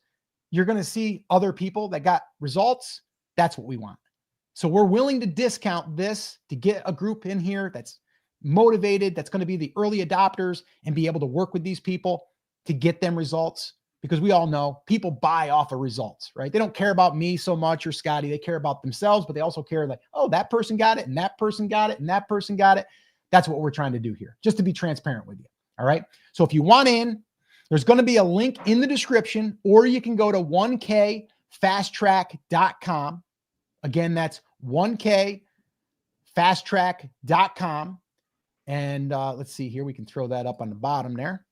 you're going to see other people that got results. That's what we want. So we're willing to discount this to get a group in here that's motivated, that's going to be the early adopters and be able to work with these people to get them results, because we all know people buy off of results, right? They don't care about me so much or Scotty. They care about themselves, but they also care like, oh, that person got it and that person got it and that person got it. That's what we're trying to do here, just to be transparent with you. All right. So if you want in, there's going to be a link in the description, or you can go to 1kfasttrack.com. Again, that's 1kfasttrack.com. And let's see here. We can throw that up on the bottom there.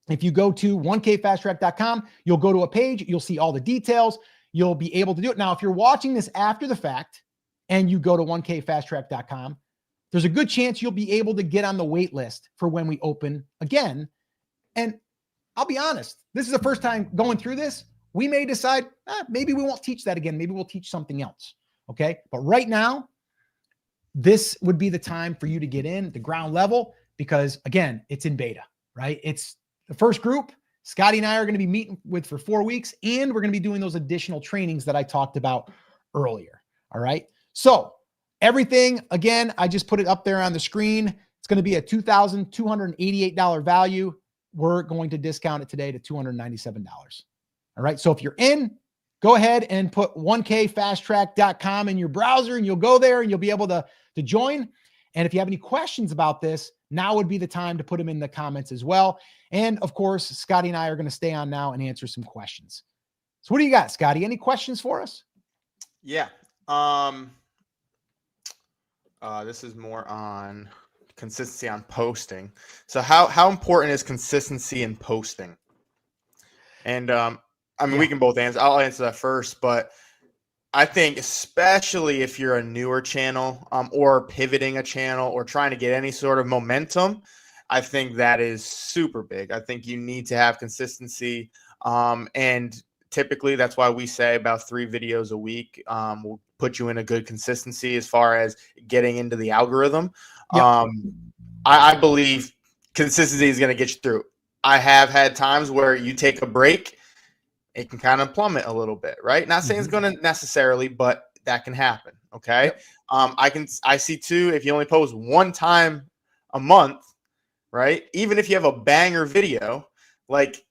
If you go to 1kfasttrack.com, you'll go to a page. You'll see all the details. You'll be able to do it. Now, if you're watching this after the fact and you go to 1kfasttrack.com, there's a good chance you'll be able to get on the wait list for when we open again. And I'll be honest, this is the first time going through this. we may decide, maybe we won't teach that again. Maybe we'll teach something else. Okay. But right now, this would be the time for you to get in at the ground level because, again, it's in beta, right? It's the first group. Scotty and I are going to be meeting with for 4 weeks, and we're going to be doing those additional trainings that I talked about earlier. All right. So everything, again, I just put it up there on the screen. It's going to be a $2,288 value. We're going to discount it today to $297. All right. So if you're in, go ahead and put 1kfasttrack.com in your browser, and you'll go there and you'll be able to join. And if you have any questions about this, now would be the time to put them in the comments as well. And of course, Scotty and I are going to stay on now and answer some questions. So what do you got, Scotty? Any questions for us? Yeah. This is more on consistency on posting. So how important is consistency in posting? And I mean, we can both answer. I'll answer that first, but I think especially if you're a newer channel or pivoting a channel or trying to get any sort of momentum, I think that is super big. I think you need to have consistency. And typically that's why we say about 3 videos a week will put you in a good consistency as far as getting into the algorithm. Yep. I believe consistency is going to get you through. I have had times where you take a break, it can kind of plummet a little bit, right? Not saying it's going to necessarily, but that can happen. Okay. Yep. I see too, if you only post 1 time a month, right? Even if you have a banger video, like,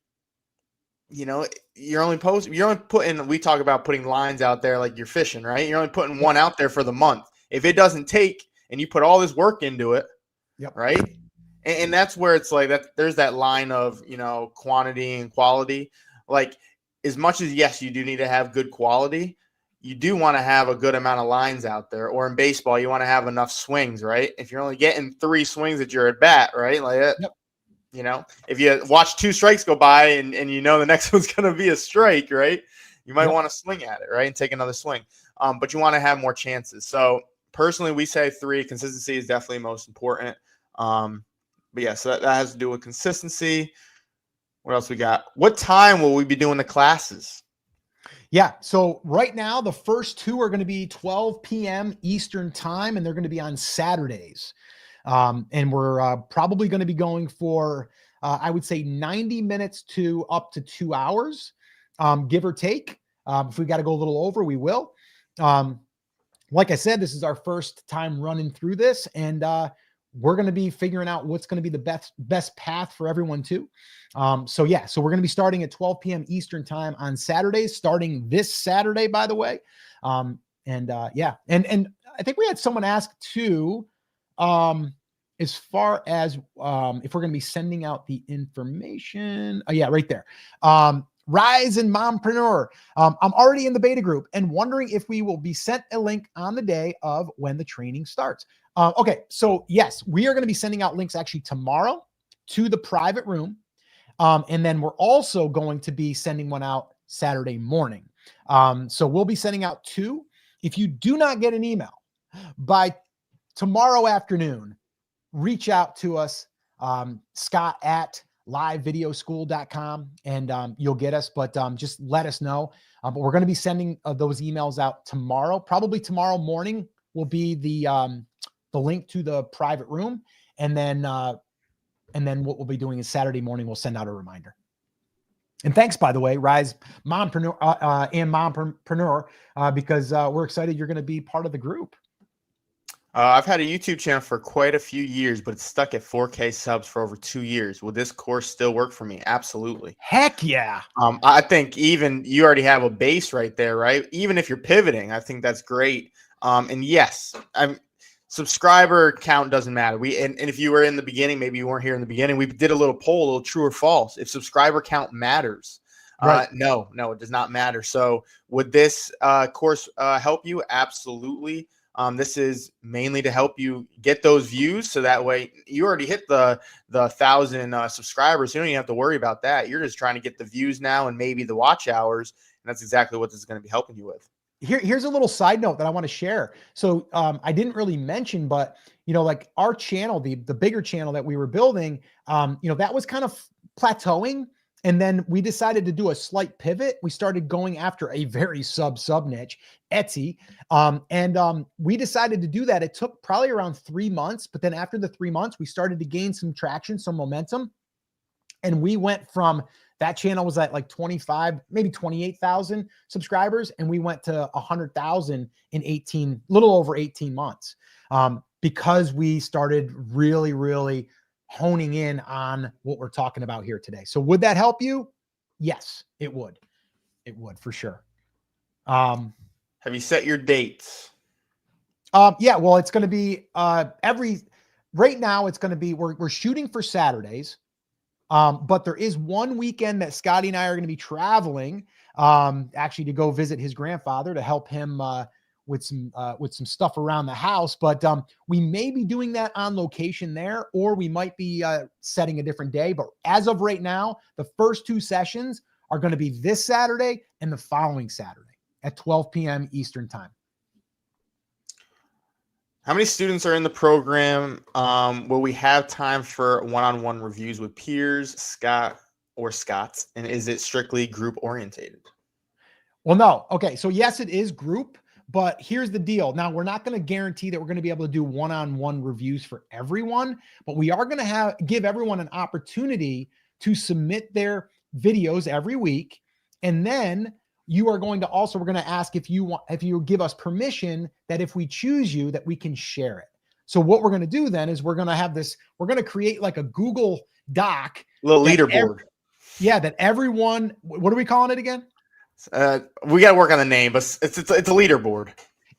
you know, you're only putting, we talk about putting lines out there like you're fishing, right? You're only putting 1 out there for the month. If it doesn't take and you put all this work into it, yep, right? And that's where it's like that. There's that line of, you know, quantity and quality. Like, as much as, yes, you do need to have good quality, you do want to have a good amount of lines out there. Or in baseball, you want to have enough swings, right? If you're only getting 3 swings at your at bat, right? Like that, yep. You know, if you watch 2 strikes go by and you know the next one's going to be a strike, right? You might want to swing at it, right? And take another swing. But you want to have more chances. So personally, we say 3. Consistency is definitely most important. But yeah, so that has to do with consistency. What else we got? What time will we be doing the classes? Yeah. So right now, the first 2 are going to be 12 p.m. Eastern time, and they're going to be on Saturdays. And we're probably going to be going for, I would say 90 minutes to up to 2 hours, give or take. If we got to go a little over, we will. Like I said, this is our first time running through this, and we're going to be figuring out what's going to be the best path for everyone too. So we're going to be starting at 12 p.m. Eastern time on Saturdays, starting this Saturday, by the way. And I think we had someone ask too, as far as if we're going to be sending out the information. Oh yeah, right there. Rise and Mompreneur. I'm already in the beta group and wondering if we will be sent a link on the day of when the training starts. Okay, so yes, we are going to be sending out links actually tomorrow to the private room. And then we're also going to be sending one out Saturday morning. So we'll be sending out 2. If you do not get an email by tomorrow afternoon, reach out to us, Scott at livevideoschool.com, and you'll get us, but just let us know. But we're going to be sending those emails out tomorrow. Probably tomorrow morning will be the link to the private room. And then what we'll be doing is Saturday morning, we'll send out a reminder. And thanks, by the way, Rise Mompreneur and Mompreneur, because we're excited you're going to be part of the group. I've had a YouTube channel for quite a few years, but it's stuck at 4K subs for over 2 years. Will this course still work for me? Absolutely. Heck yeah. I think even you already have a base right there, right? Even if you're pivoting, I think that's great. And yes, subscriber count doesn't matter. And if you were in the beginning, maybe you weren't here in the beginning, we did a little poll, a little true or false. If subscriber count matters, right. No, it does not matter. So would this course help you? Absolutely. This is mainly to help you get those views. So that way you already hit the 1,000 subscribers. You don't even have to worry about that. You're just trying to get the views now and maybe the watch hours. And that's exactly what this is going to be helping you with. Here's a little side note that I want to share. So I didn't really mention, but like our channel, the bigger channel that we were building, that was kind of plateauing. And then we decided to do a slight pivot. We started going after a very sub niche, Etsy. We decided to do that. It took probably around 3 months, but then after the 3 months, we started to gain some traction, some momentum. And we went from that channel was at like 25, maybe 28,000 subscribers. And we went to 100,000 in little over 18 months. Because we started really, really honing in on what we're talking about here today. So would that help you? Yes, it would. It would for sure. Have you set your dates? Yeah, well, it's going to be right now it's going to be, we're shooting for Saturdays. But there is one weekend that Scotty and I are going to be traveling, actually to go visit his grandfather to help him, with some stuff around the house. But we may be doing that on location there, or we might be setting a different day. But as of right now, the first 2 sessions are going to be this Saturday and the following Saturday at 12 p.m. Eastern time. How many students are in the program? Will we have time for one-on-one reviews with peers, Scott or Scott's? And is it strictly group orientated? Well, no. Okay. So yes, it is group. But here's the deal. Now, we're not going to guarantee that we're going to be able to do one-on-one reviews for everyone, but we are going to give everyone an opportunity to submit their videos every week. And then you are going to we're going to ask if you give us permission that if we choose you, that we can share it. So what we're going to do then is we're going to create like a Google Doc. Little leaderboard. That everyone, what are we calling it again? We got to work on the name, but it's a leaderboard.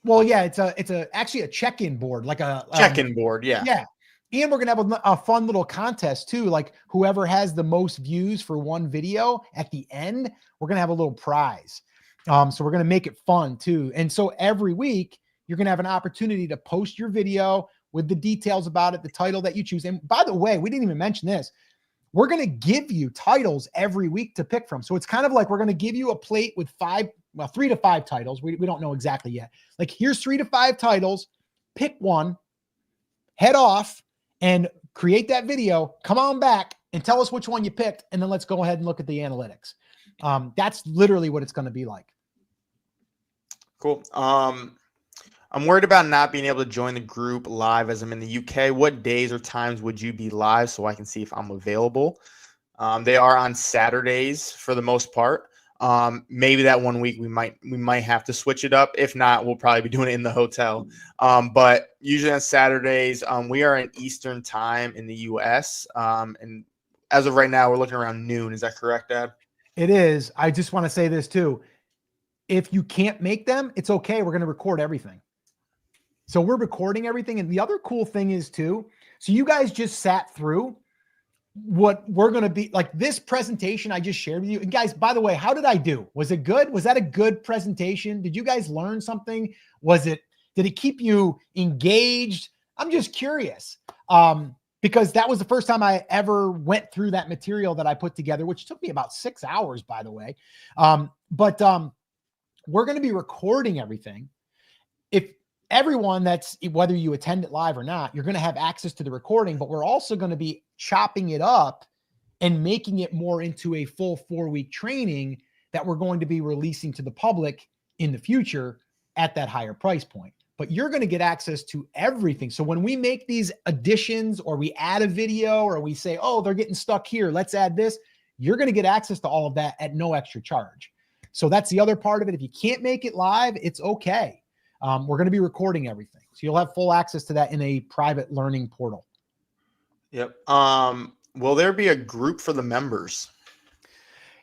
Well, yeah, it's actually a check-in board, like a check-in board. Yeah. Yeah. And we're going to have a fun little contest too. Like whoever has the most views for one video at the end, we're going to have a little prize. So we're going to make it fun too. And so every week you're going to have an opportunity to post your video with the details about it, the title that you choose. And by the way, we didn't even mention this. We're going to give you titles every week to pick from. So it's kind of like we're going to give you a plate with 3 to 5 titles. We don't know exactly yet. Like here's 3 to 5 titles, pick one, head off and create that video. Come on back and tell us which one you picked. And then let's go ahead and look at the analytics. That's literally what it's going to be like. Cool. I'm worried about not being able to join the group live as I'm in the UK. What days or times would you be live so I can see if I'm available? They are on Saturdays for the most part. Maybe that one week we might have to switch it up. If not, we'll probably be doing it in the hotel. But usually on Saturdays, we are in Eastern time in the US. And as of right now, we're looking around noon. Is that correct, Dad? It is. I just want to say this too. If you can't make them, it's okay. We're going to record everything. So we're recording everything. And the other cool thing is too, so you guys just sat through what we're going to be like this presentation I just shared with you. And guys, by the way, how did I do? Was it good? Was that a good presentation? Did you guys learn something? Did it keep you engaged? I'm just curious. Because that was the first time I ever went through that material that I put together, which took me about 6 hours, by the way. But we're going to be recording everything. If everyone whether you attend it live or not, you're going to have access to the recording, but we're also going to be chopping it up and making it more into a full 4-week training that we're going to be releasing to the public in the future at that higher price point. But you're going to get access to everything. So when we make these additions or we add a video or we say, oh, they're getting stuck here, let's add this, you're going to get access to all of that at no extra charge. So that's the other part of it. If you can't make it live, it's okay. We're going to be recording everything. So you'll have full access to that in a private learning portal. Yep. Will there be a group for the members?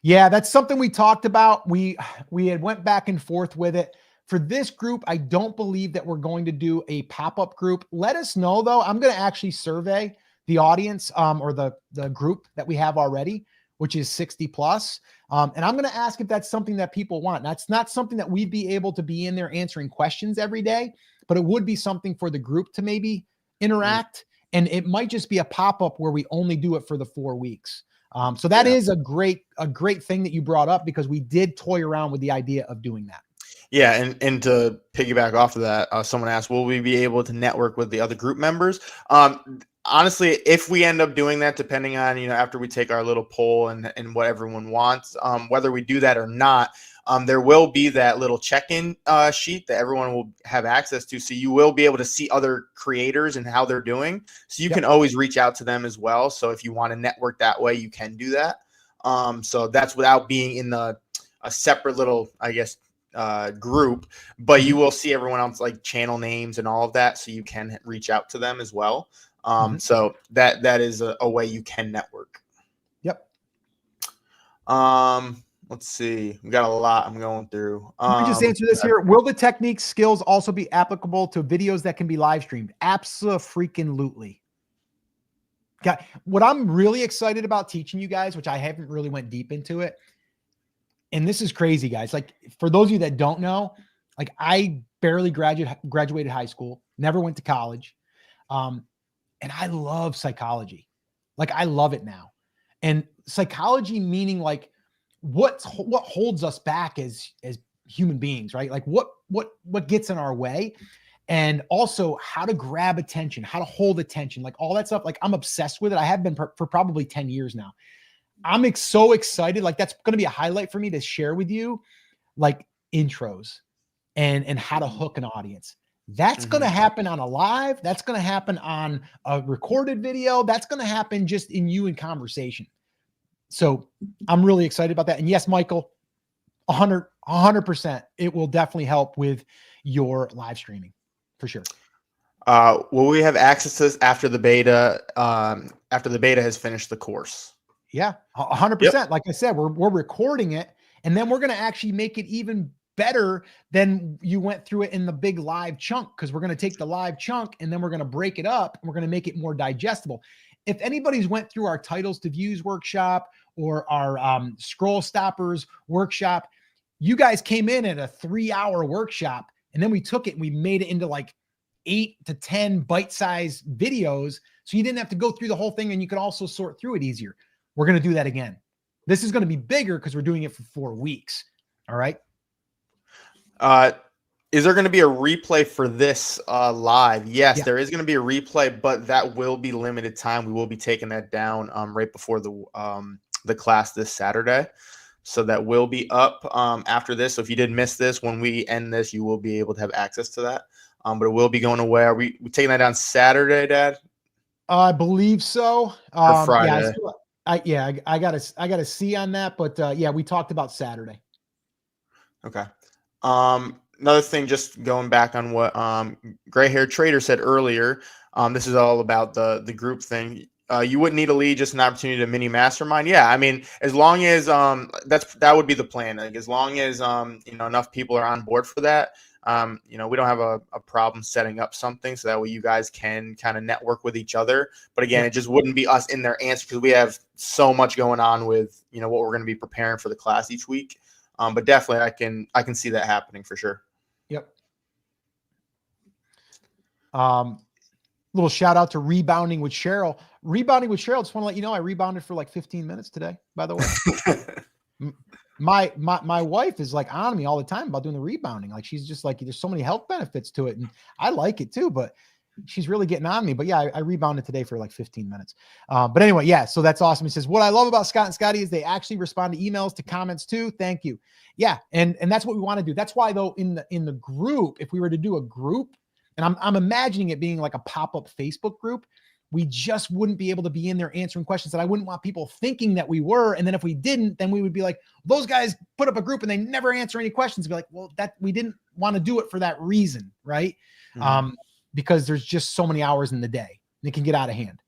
Yeah, that's something we talked about. We had went back and forth with it. For this group, I don't believe that we're going to do a pop-up group. Let us know, though. I'm going to actually survey the audience or the group that we have already, which is 60 plus. And I'm going to ask if that's something that people want. That's not something that we'd be able to be in there answering questions every day, but it would be something for the group to maybe interact. And it might just be a pop-up where we only do it for the 4 weeks. So that is a great thing that you brought up because we did toy around with the idea of doing that. Yeah, and to piggyback off of that, someone asked, will we be able to network with the other group members? honestly, if we end up doing that, depending on, after we take our little poll and what everyone wants, whether we do that or not, there will be that little check-in sheet that everyone will have access to. So you will be able to see other creators and how they're doing. So you can always reach out to them as well. So if you want to network that way, you can do that. So that's without being in a separate little, I guess, group, but you will see everyone else, like channel names and all of that. So you can reach out to them as well. So that is a way you can network. Yep. Let's see. We got a lot I'm going through. Let me just answer this here. Will the technique skills also be applicable to videos that can be live streamed? Absolutely. Okay. What I'm really excited about teaching you guys, which I haven't really went deep into it, and this is crazy, guys. Like, for those of you that don't know, like, I barely graduated high school, never went to college. And I love psychology. Like, I love it now. And psychology meaning, like, what holds us back as human beings, right? Like, what gets in our way, and also how to grab attention, how to hold attention, like all that stuff. Like, I'm obsessed with it. I have been for probably 10 years now. I'm so excited. Like, that's going to be a highlight for me to share with you, like intros and how to hook an audience. That's going to happen on a live. That's going to happen on a recorded video. That's going to happen just in you in conversation. So I'm really excited about that. And yes, Michael, 100%. It will definitely help with your live streaming for sure. Will we have access to this after the beta? After the beta has finished the course? Yeah, 100%. Like I said, we're recording it, and then we're going to actually make it even better than you went through it in the big live chunk, because we're going to take the live chunk and then we're going to break it up and we're going to make it more digestible. If anybody's went through our titles to views workshop or our scroll stoppers workshop, you guys came in at a 3-hour workshop, and then we took it and we made it into like 8 to 10 bite-sized videos. So you didn't have to go through the whole thing, and you could also sort through it easier. We're going to do that again. This is going to be bigger because we're doing it for 4 weeks. All right. Is there going to be a replay for this live? Yes, there is going to be a replay, but that will be limited time. We will be taking that down right before the class this Saturday. So that will be up after this. So if you did miss this, when we end this, you will be able to have access to that. But it will be going away. Are we taking that down Saturday, Dad? I believe so. Or Friday? Yeah, I gotta see on that, but yeah, we talked about Saturday. Okay. Another thing, just going back on what Gray Hair Trader said earlier. This is all about the group thing. You wouldn't need a lead, just an opportunity to mini mastermind. Yeah, I mean, as long as that would be the plan. Like, as long as enough people are on board for that. We don't have a problem setting up something so that way you guys can kind of network with each other. But again, it just wouldn't be us in their answer, because we have so much going on with what we're going to be preparing for the class each week. But definitely I can see that happening for sure. Yep. Little shout out to Rebounding with Cheryl. Rebounding with Cheryl, just want to let you know I rebounded for like 15 minutes today, by the way. My wife is like on me all the time about doing the rebounding. Like, she's just like, there's so many health benefits to it, and I like it too, but she's really getting on me. But yeah, I rebounded today for like 15 minutes. But anyway, yeah, so that's awesome. He says, what I love about Scott and Scotty is they actually respond to emails, to comments too. Thank you. Yeah. And that's what we want to do. That's why, though, in the group, if we were to do a group, and I'm imagining it being like a pop-up Facebook group, we just wouldn't be able to be in there answering questions, and I wouldn't want people thinking that we were. And then if we didn't, then we would be like, those guys put up a group and they never answer any questions. Be like, well, that we didn't want to do it for that reason. Right. Because there's just so many hours in the day, and it can get out of hand.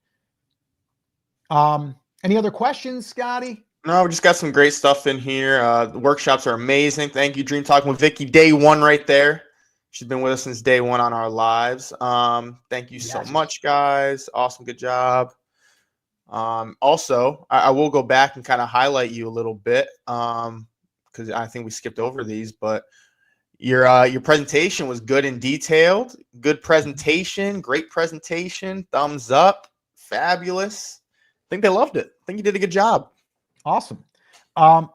Any other questions, Scotty? No, we just got some great stuff in here. The workshops are amazing. Thank you. Dream Talking with Vicky, day one right there. She's been with us since day one on our lives. Thank you so much, guys. Awesome. Good job. Also, I will go back and kind of highlight you a little bit because I think we skipped over these, but your presentation was good and detailed. Good presentation. Great presentation. Thumbs up. Fabulous. I think they loved it. I think you did a good job. Awesome.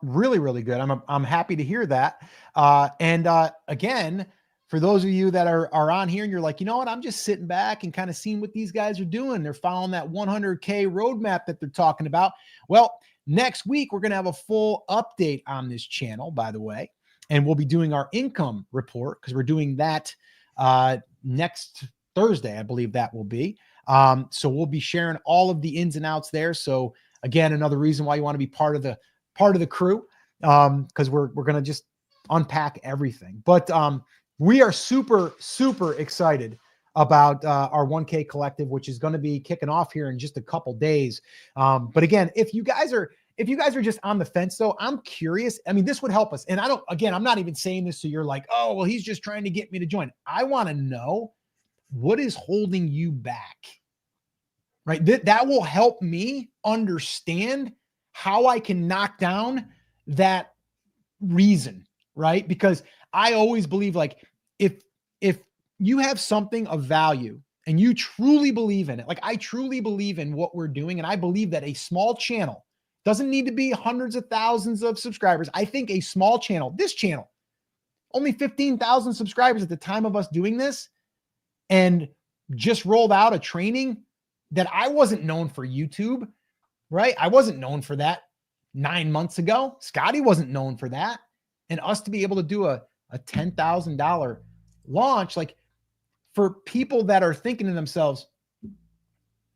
Really, really good. I'm happy to hear that. And again, for those of you that are on here and you're like, you know what, I'm just sitting back and kind of seeing what these guys are doing. They're following that 100K roadmap that they're talking about. Well, next week, we're going to have a full update on this channel, by the way, and we'll be doing our income report because we're doing that next Thursday, I believe that will be. So we'll be sharing all of the ins and outs there. So again, another reason why you want to be part of the crew, because we're going to just unpack everything. But we are super, super excited about our 1K collective, which is going to be kicking off here in just a couple days. But again, if you guys are just on the fence, though, I'm curious. I mean, this would help us. And I'm not even saying this so you're like, oh, well, he's just trying to get me to join. I want to know what is holding you back, right? That will help me understand how I can knock down that reason, right? Because I always believe, like, if you have something of value and you truly believe in it, like I truly believe in what we're doing, and I believe that a small channel doesn't need to be hundreds of thousands of subscribers. I think a small channel, this channel, only 15,000 subscribers at the time of us doing this, and just rolled out a training that I wasn't known for YouTube, right? I wasn't known for that 9 months ago. Scotty wasn't known for that. And us to be able to do a $10,000 launch, like, for people that are thinking to themselves,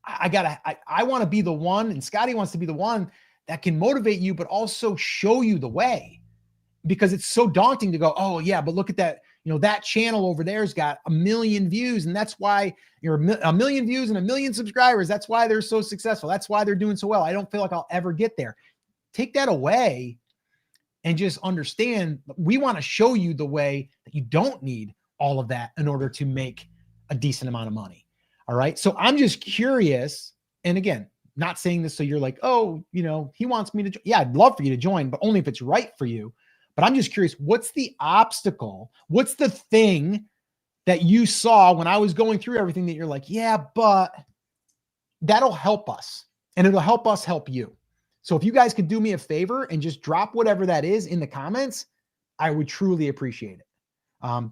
I want to be the one, and Scotty wants to be the one that can motivate you, but also show you the way, because it's so daunting to go, oh yeah, but look at that. You know, that channel over there's got 1 million views, and that's why you're 1 million views and 1 million subscribers. That's why they're so successful. That's why they're doing so well. I don't feel like I'll ever get there. Take that away and just understand, we want to show you the way that you don't need all of that in order to make a decent amount of money. All right. So I'm just curious. And again, not saying this so you're like, oh, you know, he wants me to, yeah, I'd love for you to join, but only if it's right for you. But I'm just curious, what's the obstacle? What's the thing that you saw when I was going through everything that you're like, yeah, but that'll help us, and it'll help us help you. So if you guys could do me a favor and just drop whatever that is in the comments, I would truly appreciate it.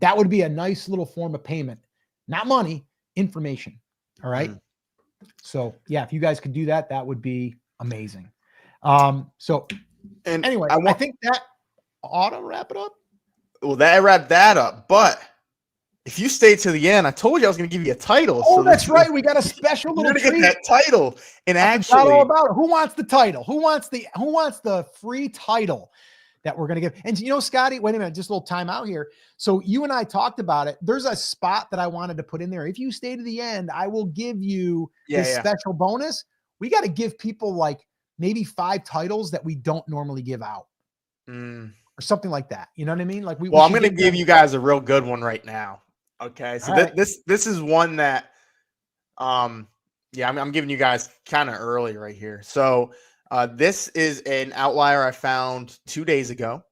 That would be a nice little form of payment, not money, information. All right. So yeah, if you guys could do that, that would be amazing. So anyway, I think that ought to wrap it up. Well, that wrapped that up. But if you stay to the end, I told you I was going to give you a title. Oh, so that's right. We got a special little treat. Get that title. And actually, all about it. Who wants the title? Who wants the free title that we're going to give? And you know, Scotty, wait a minute, just a little time out here. So you and I talked about it. There's a spot that I wanted to put in there. If you stay to the end, I will give you this special bonus. We got to give people like maybe 5 titles that we don't normally give out. Or something like that. You know what I mean? Like I'm going to give you guys a real good one right now. Okay. So this is one that, I'm giving you guys kind of early right here. So this is an outlier I found 2 days ago.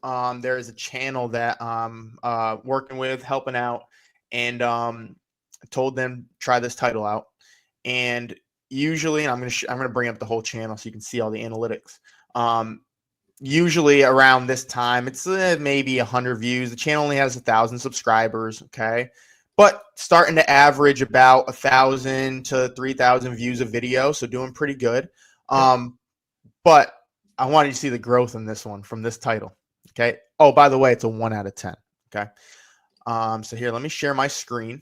There is a channel that I'm working with, helping out, and told them try this title out. And usually, and I'm going to bring up the whole channel so you can see all the analytics. Usually around this time, it's maybe 100 views. The channel only has 1,000 subscribers. Okay. But starting to average about 1,000 to 3,000 views a video. So doing pretty good. But I wanted you to see the growth in this one from this title. Okay. Oh, by the way, it's a 1 out of 10. Okay. So here, let me share my screen.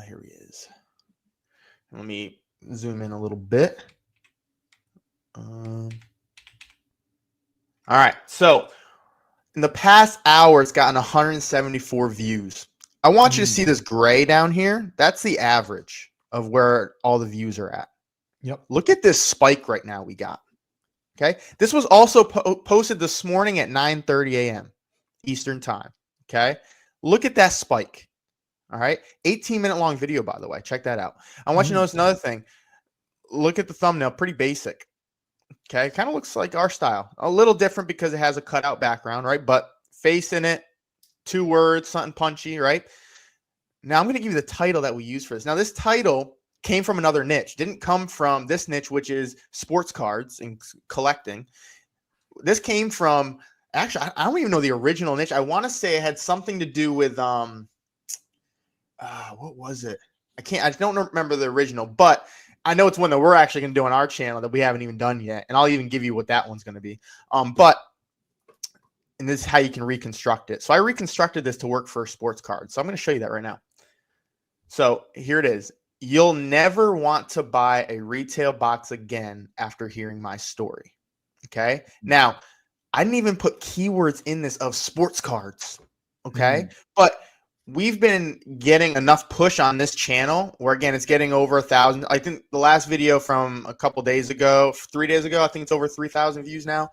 Here he is. Let me zoom in a little bit. All right. So in the past hour, it's gotten 174 views. I want you to see this gray down here. That's the average of where all the views are at. Yep. Look at this spike right now we got. Okay. This was also posted this morning at 9:30 a.m. Eastern time. Okay. Look at that spike. All right. 18-minute long video, by the way. Check that out. I want you to notice another thing. Look at the thumbnail. Pretty basic. Okay, kind of looks like our style. A little different because it has a cutout background, right? But face in it, 2 words, something punchy, right? Now I'm going to give you the title that we use for this. Now this title came from another niche. Didn't come from this niche, which is sports cards and collecting. This came from Actually, I don't even know the original niche. I want to say it had something to do with what was it? I don't remember the original, but I know it's one that we're actually going to do on our channel that we haven't even done yet, and I'll even give you what that one's going to be. And this is how you can reconstruct it. So I reconstructed this to work for sports cards. So I'm going to show you that right now. So here it is. You'll never want to buy a retail box again after hearing my story. Okay. Now, I didn't even put keywords in this of sports cards. Okay. But we've been getting enough push on this channel where, again, it's getting over 1,000. I think the last video from a couple days ago, 3 days ago, I think it's over 3,000 views now.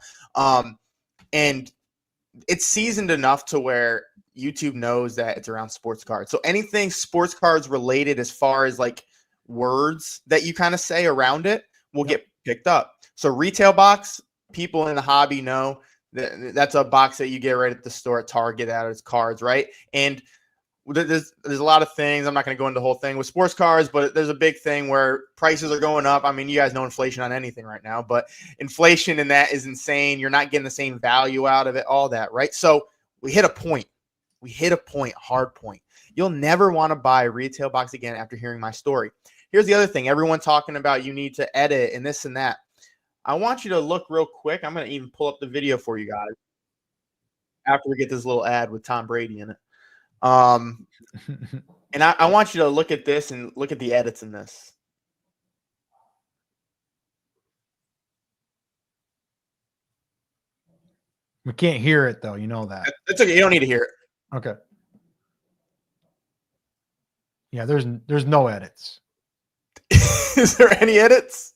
And it's seasoned enough to where YouTube knows that it's around sports cards. So anything sports cards related, as far as like words that you kind of say around it, will get picked up. So retail box, people in the hobby know that that's a box that you get right at the store at Target out of its cards, right? And there's a lot of things. I'm not going to go into the whole thing with sports cards, but there's a big thing where prices are going up. I mean, you guys know inflation on anything right now, but inflation in that is insane. You're not getting the same value out of it, all that, right? So we hit a point. We hit a point, hard point. You'll never want to buy a retail box again after hearing my story. Here's the other thing. Everyone talking about you need to edit and this and that. I want you to look real quick. I'm going to even pull up the video for you guys after we get this little ad with Tom Brady in it. And I want you to look at this and look at the edits in this. We can't hear it though. You know that. It's okay. You don't need to hear it. Okay. Yeah, there's no edits. Is there any edits?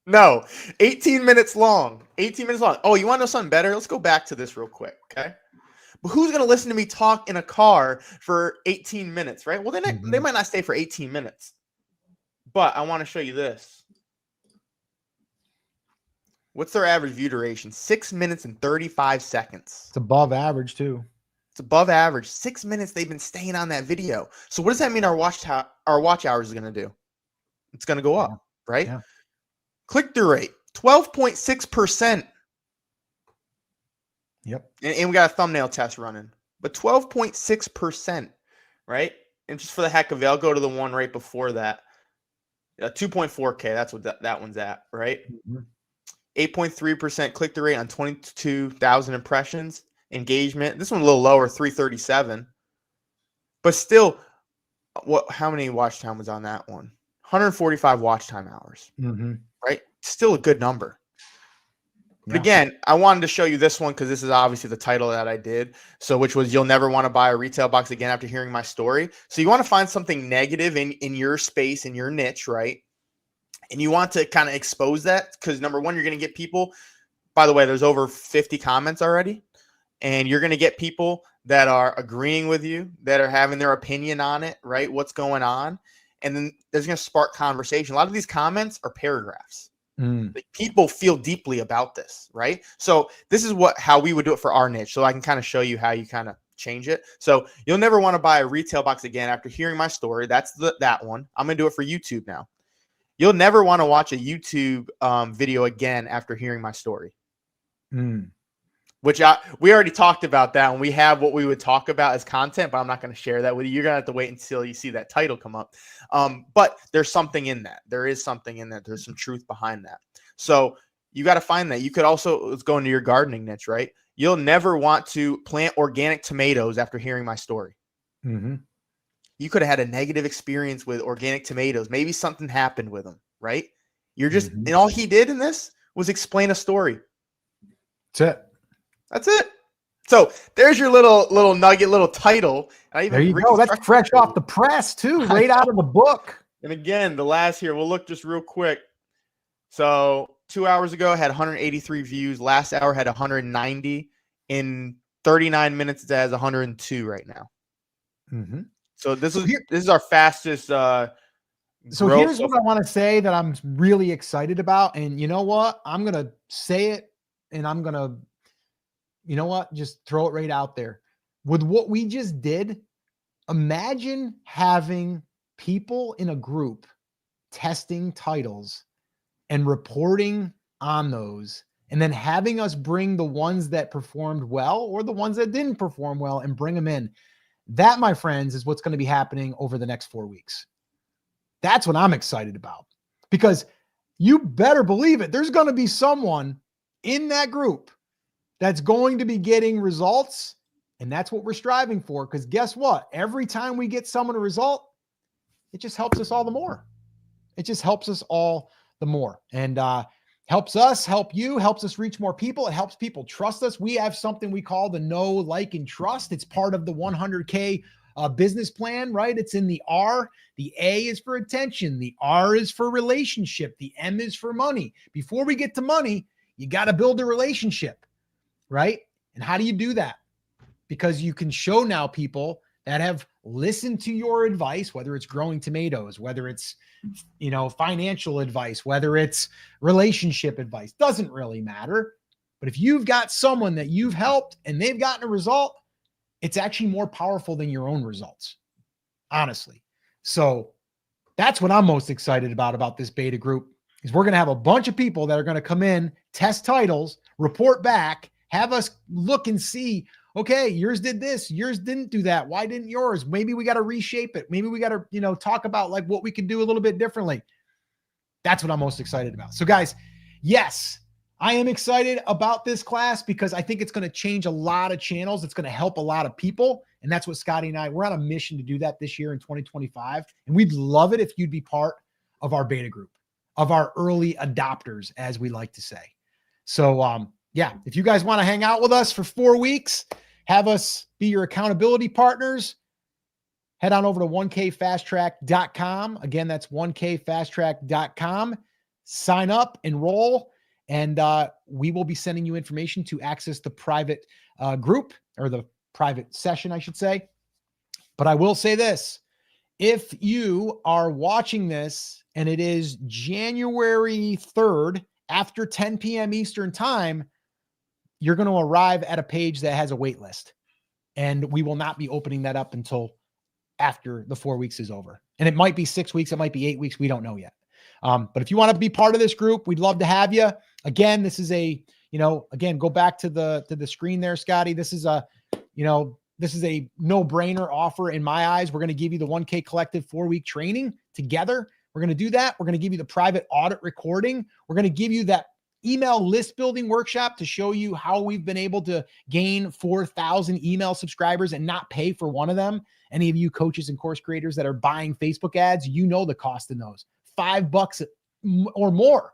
No. 18 minutes long. 18 minutes long. Oh, you want to know something better? Let's go back to this real quick, okay? But who's going to listen to me talk in a car for 18 minutes, right? Well, they might not stay for 18 minutes. But I want to show you this. What's their average view duration? 6 minutes and 35 seconds. It's above average too. It's above average. 6 minutes they've been staying on that video. So what does that mean our watch hours is going to do? It's going to go up, right? Yeah. Click-through rate, 12.6%. Yep. And we got a thumbnail test running. But 12.6%, right? And just for the heck of it, I'll go to the one right before that. 2.4K, that's what that one's at, right? 8.3% click-through rate on 22,000 impressions. Engagement. This one a little lower, 337. But still, how many watch time was on that one? 145 watch time hours. Right? Still a good number. But again, I wanted to show you this one because this is obviously the title that I did. So which was you'll never want to buy a retail box again after hearing my story. So you want to find something negative in your space, in your niche, right? And you want to kind of expose that because number one, you're going to get people. By the way, there's over 50 comments already. And you're going to get people that are agreeing with you, that are having their opinion on it, right? What's going on? And then there's going to spark conversation. A lot of these comments are paragraphs. Like people feel deeply about this, right? So this is how we would do it for our niche. So I can kind of show you how you kind of change it. So you'll never want to buy a retail box again after hearing my story. That's that one. I'm going to do it for YouTube now. You'll never want to watch a YouTube video again after hearing my story. Which we already talked about that, and we have what we would talk about as content, but I'm not going to share that with you. You're going to have to wait until you see that title come up. But there's something in that. There is something in that. There's some truth behind that. So you got to find that. You could also, let's go into your gardening niche, right? You'll never want to plant organic tomatoes after hearing my story. You could have had a negative experience with organic tomatoes. Maybe something happened with them, right? You're just, and all he did in this was explain a story. That's it. That's it. So there's your little nugget, little title. There you go. That's fresh off the press too, right out of the book. And again, the last here, we'll look just real quick. So 2 hours ago, had 183 views. Last hour had 190. In 39 minutes, it has 102 right now. So this is our fastest. So here's what I want to say that I'm really excited about. And you know what? I'm going to say it and I'm going to, you know what? Just throw it right out there. With what we just did, imagine having people in a group testing titles and reporting on those and then having us bring the ones that performed well or the ones that didn't perform well and bring them in. That, my friends, is what's going to be happening over the next 4 weeks. That's what I'm excited about, because you better believe it. There's going to be someone in that group that's going to be getting results. And that's what we're striving for. Because guess what? Every time we get someone a result, it just helps us all the more. It just helps us all the more. And helps us, help you, helps us reach more people. It helps people trust us. We have something we call the know, like, and trust. It's part of the 100K business plan, right? It's in the R. The A is for attention. The R is for relationship. The M is for money. Before we get to money, you got to build a relationship, right? And how do you do that? Because you can show now people that have listened to your advice, whether it's growing tomatoes, whether it's, financial advice, whether it's relationship advice, doesn't really matter. But if you've got someone that you've helped and they've gotten a result, it's actually more powerful than your own results, honestly. So that's what I'm most excited about this beta group, is we're going to have a bunch of people that are going to come in, test titles, report back, have us look and see, okay, yours did this, yours didn't do that. Why didn't yours? Maybe we got to reshape it. Maybe we got to, talk about like what we can do a little bit differently. That's what I'm most excited about. So guys, yes, I am excited about this class because I think it's going to change a lot of channels. It's going to help a lot of people. And that's what Scotty and I, we're on a mission to do that this year in 2025. And we'd love it if you'd be part of our beta group, of our early adopters, as we like to say. So, yeah, if you guys want to hang out with us for 4 weeks, have us be your accountability partners, head on over to 1kfasttrack.com. Again, that's 1kfasttrack.com. Sign up, enroll, and we will be sending you information to access the private group, or the private session, I should say. But I will say this. If you are watching this and it is January 3rd after 10 p.m. Eastern time, you're going to arrive at a page that has a wait list, and we will not be opening that up until after the 4 weeks is over. And it might be 6 weeks. It might be 8 weeks. We don't know yet. But if you want to be part of this group, we'd love to have you. Again, this is a, again, go back to the screen there, Scotty. This is a, this is a no-brainer offer in my eyes. We're going to give you the 1K Collective 4-week training together. We're going to do that. We're going to give you the private audit recording. We're going to give you that email list building workshop to show you how we've been able to gain 4,000 email subscribers and not pay for one of them. Any of you coaches and course creators that are buying Facebook ads, the cost in those. $5 or more,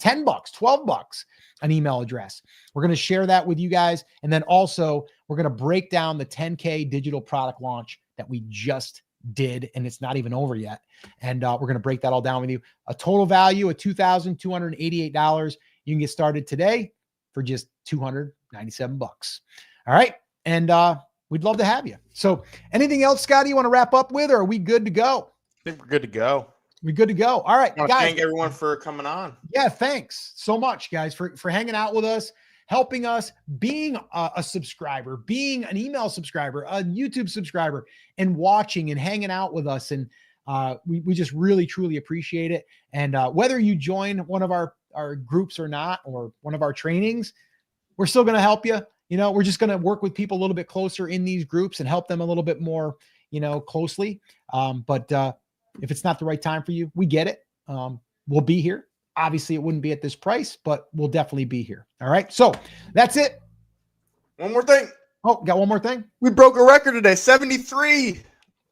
$10, $12 an email address. We're going to share that with you guys. And then also we're going to break down the 10K digital product launch that we just did, and it's not even over yet. And we're going to break that all down with you. A total value of $2,288. You can get started today for just $297. All right. And we'd love to have you. So anything else, Scotty, you want to wrap up with, or are we good to go? I think we're good to go. We're good to go. All right, guys. Thank everyone for coming on. Yeah. Thanks so much, guys, for hanging out with us, helping us, being a subscriber, being an email subscriber, a YouTube subscriber, and watching and hanging out with us. And we just really, truly appreciate it. And whether you join one of our groups or not, or one of our trainings, we're still going to help you. We're just going to work with people a little bit closer in these groups and help them a little bit more, closely. But if it's not the right time for you, we get it. We'll be here. Obviously it wouldn't be at this price, but we'll definitely be here. All right. So that's it. One more thing. Oh, got one more thing. We broke a record today. 73.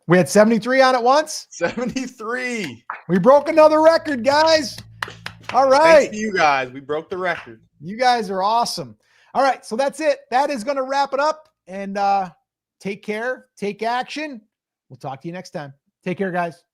We had 73 on at once. 73. We broke another record, guys. All right. Thanks to you guys. We broke the record. You guys are awesome. All right. So that's it. That is going to wrap it up, and take care, take action. We'll talk to you next time. Take care, guys.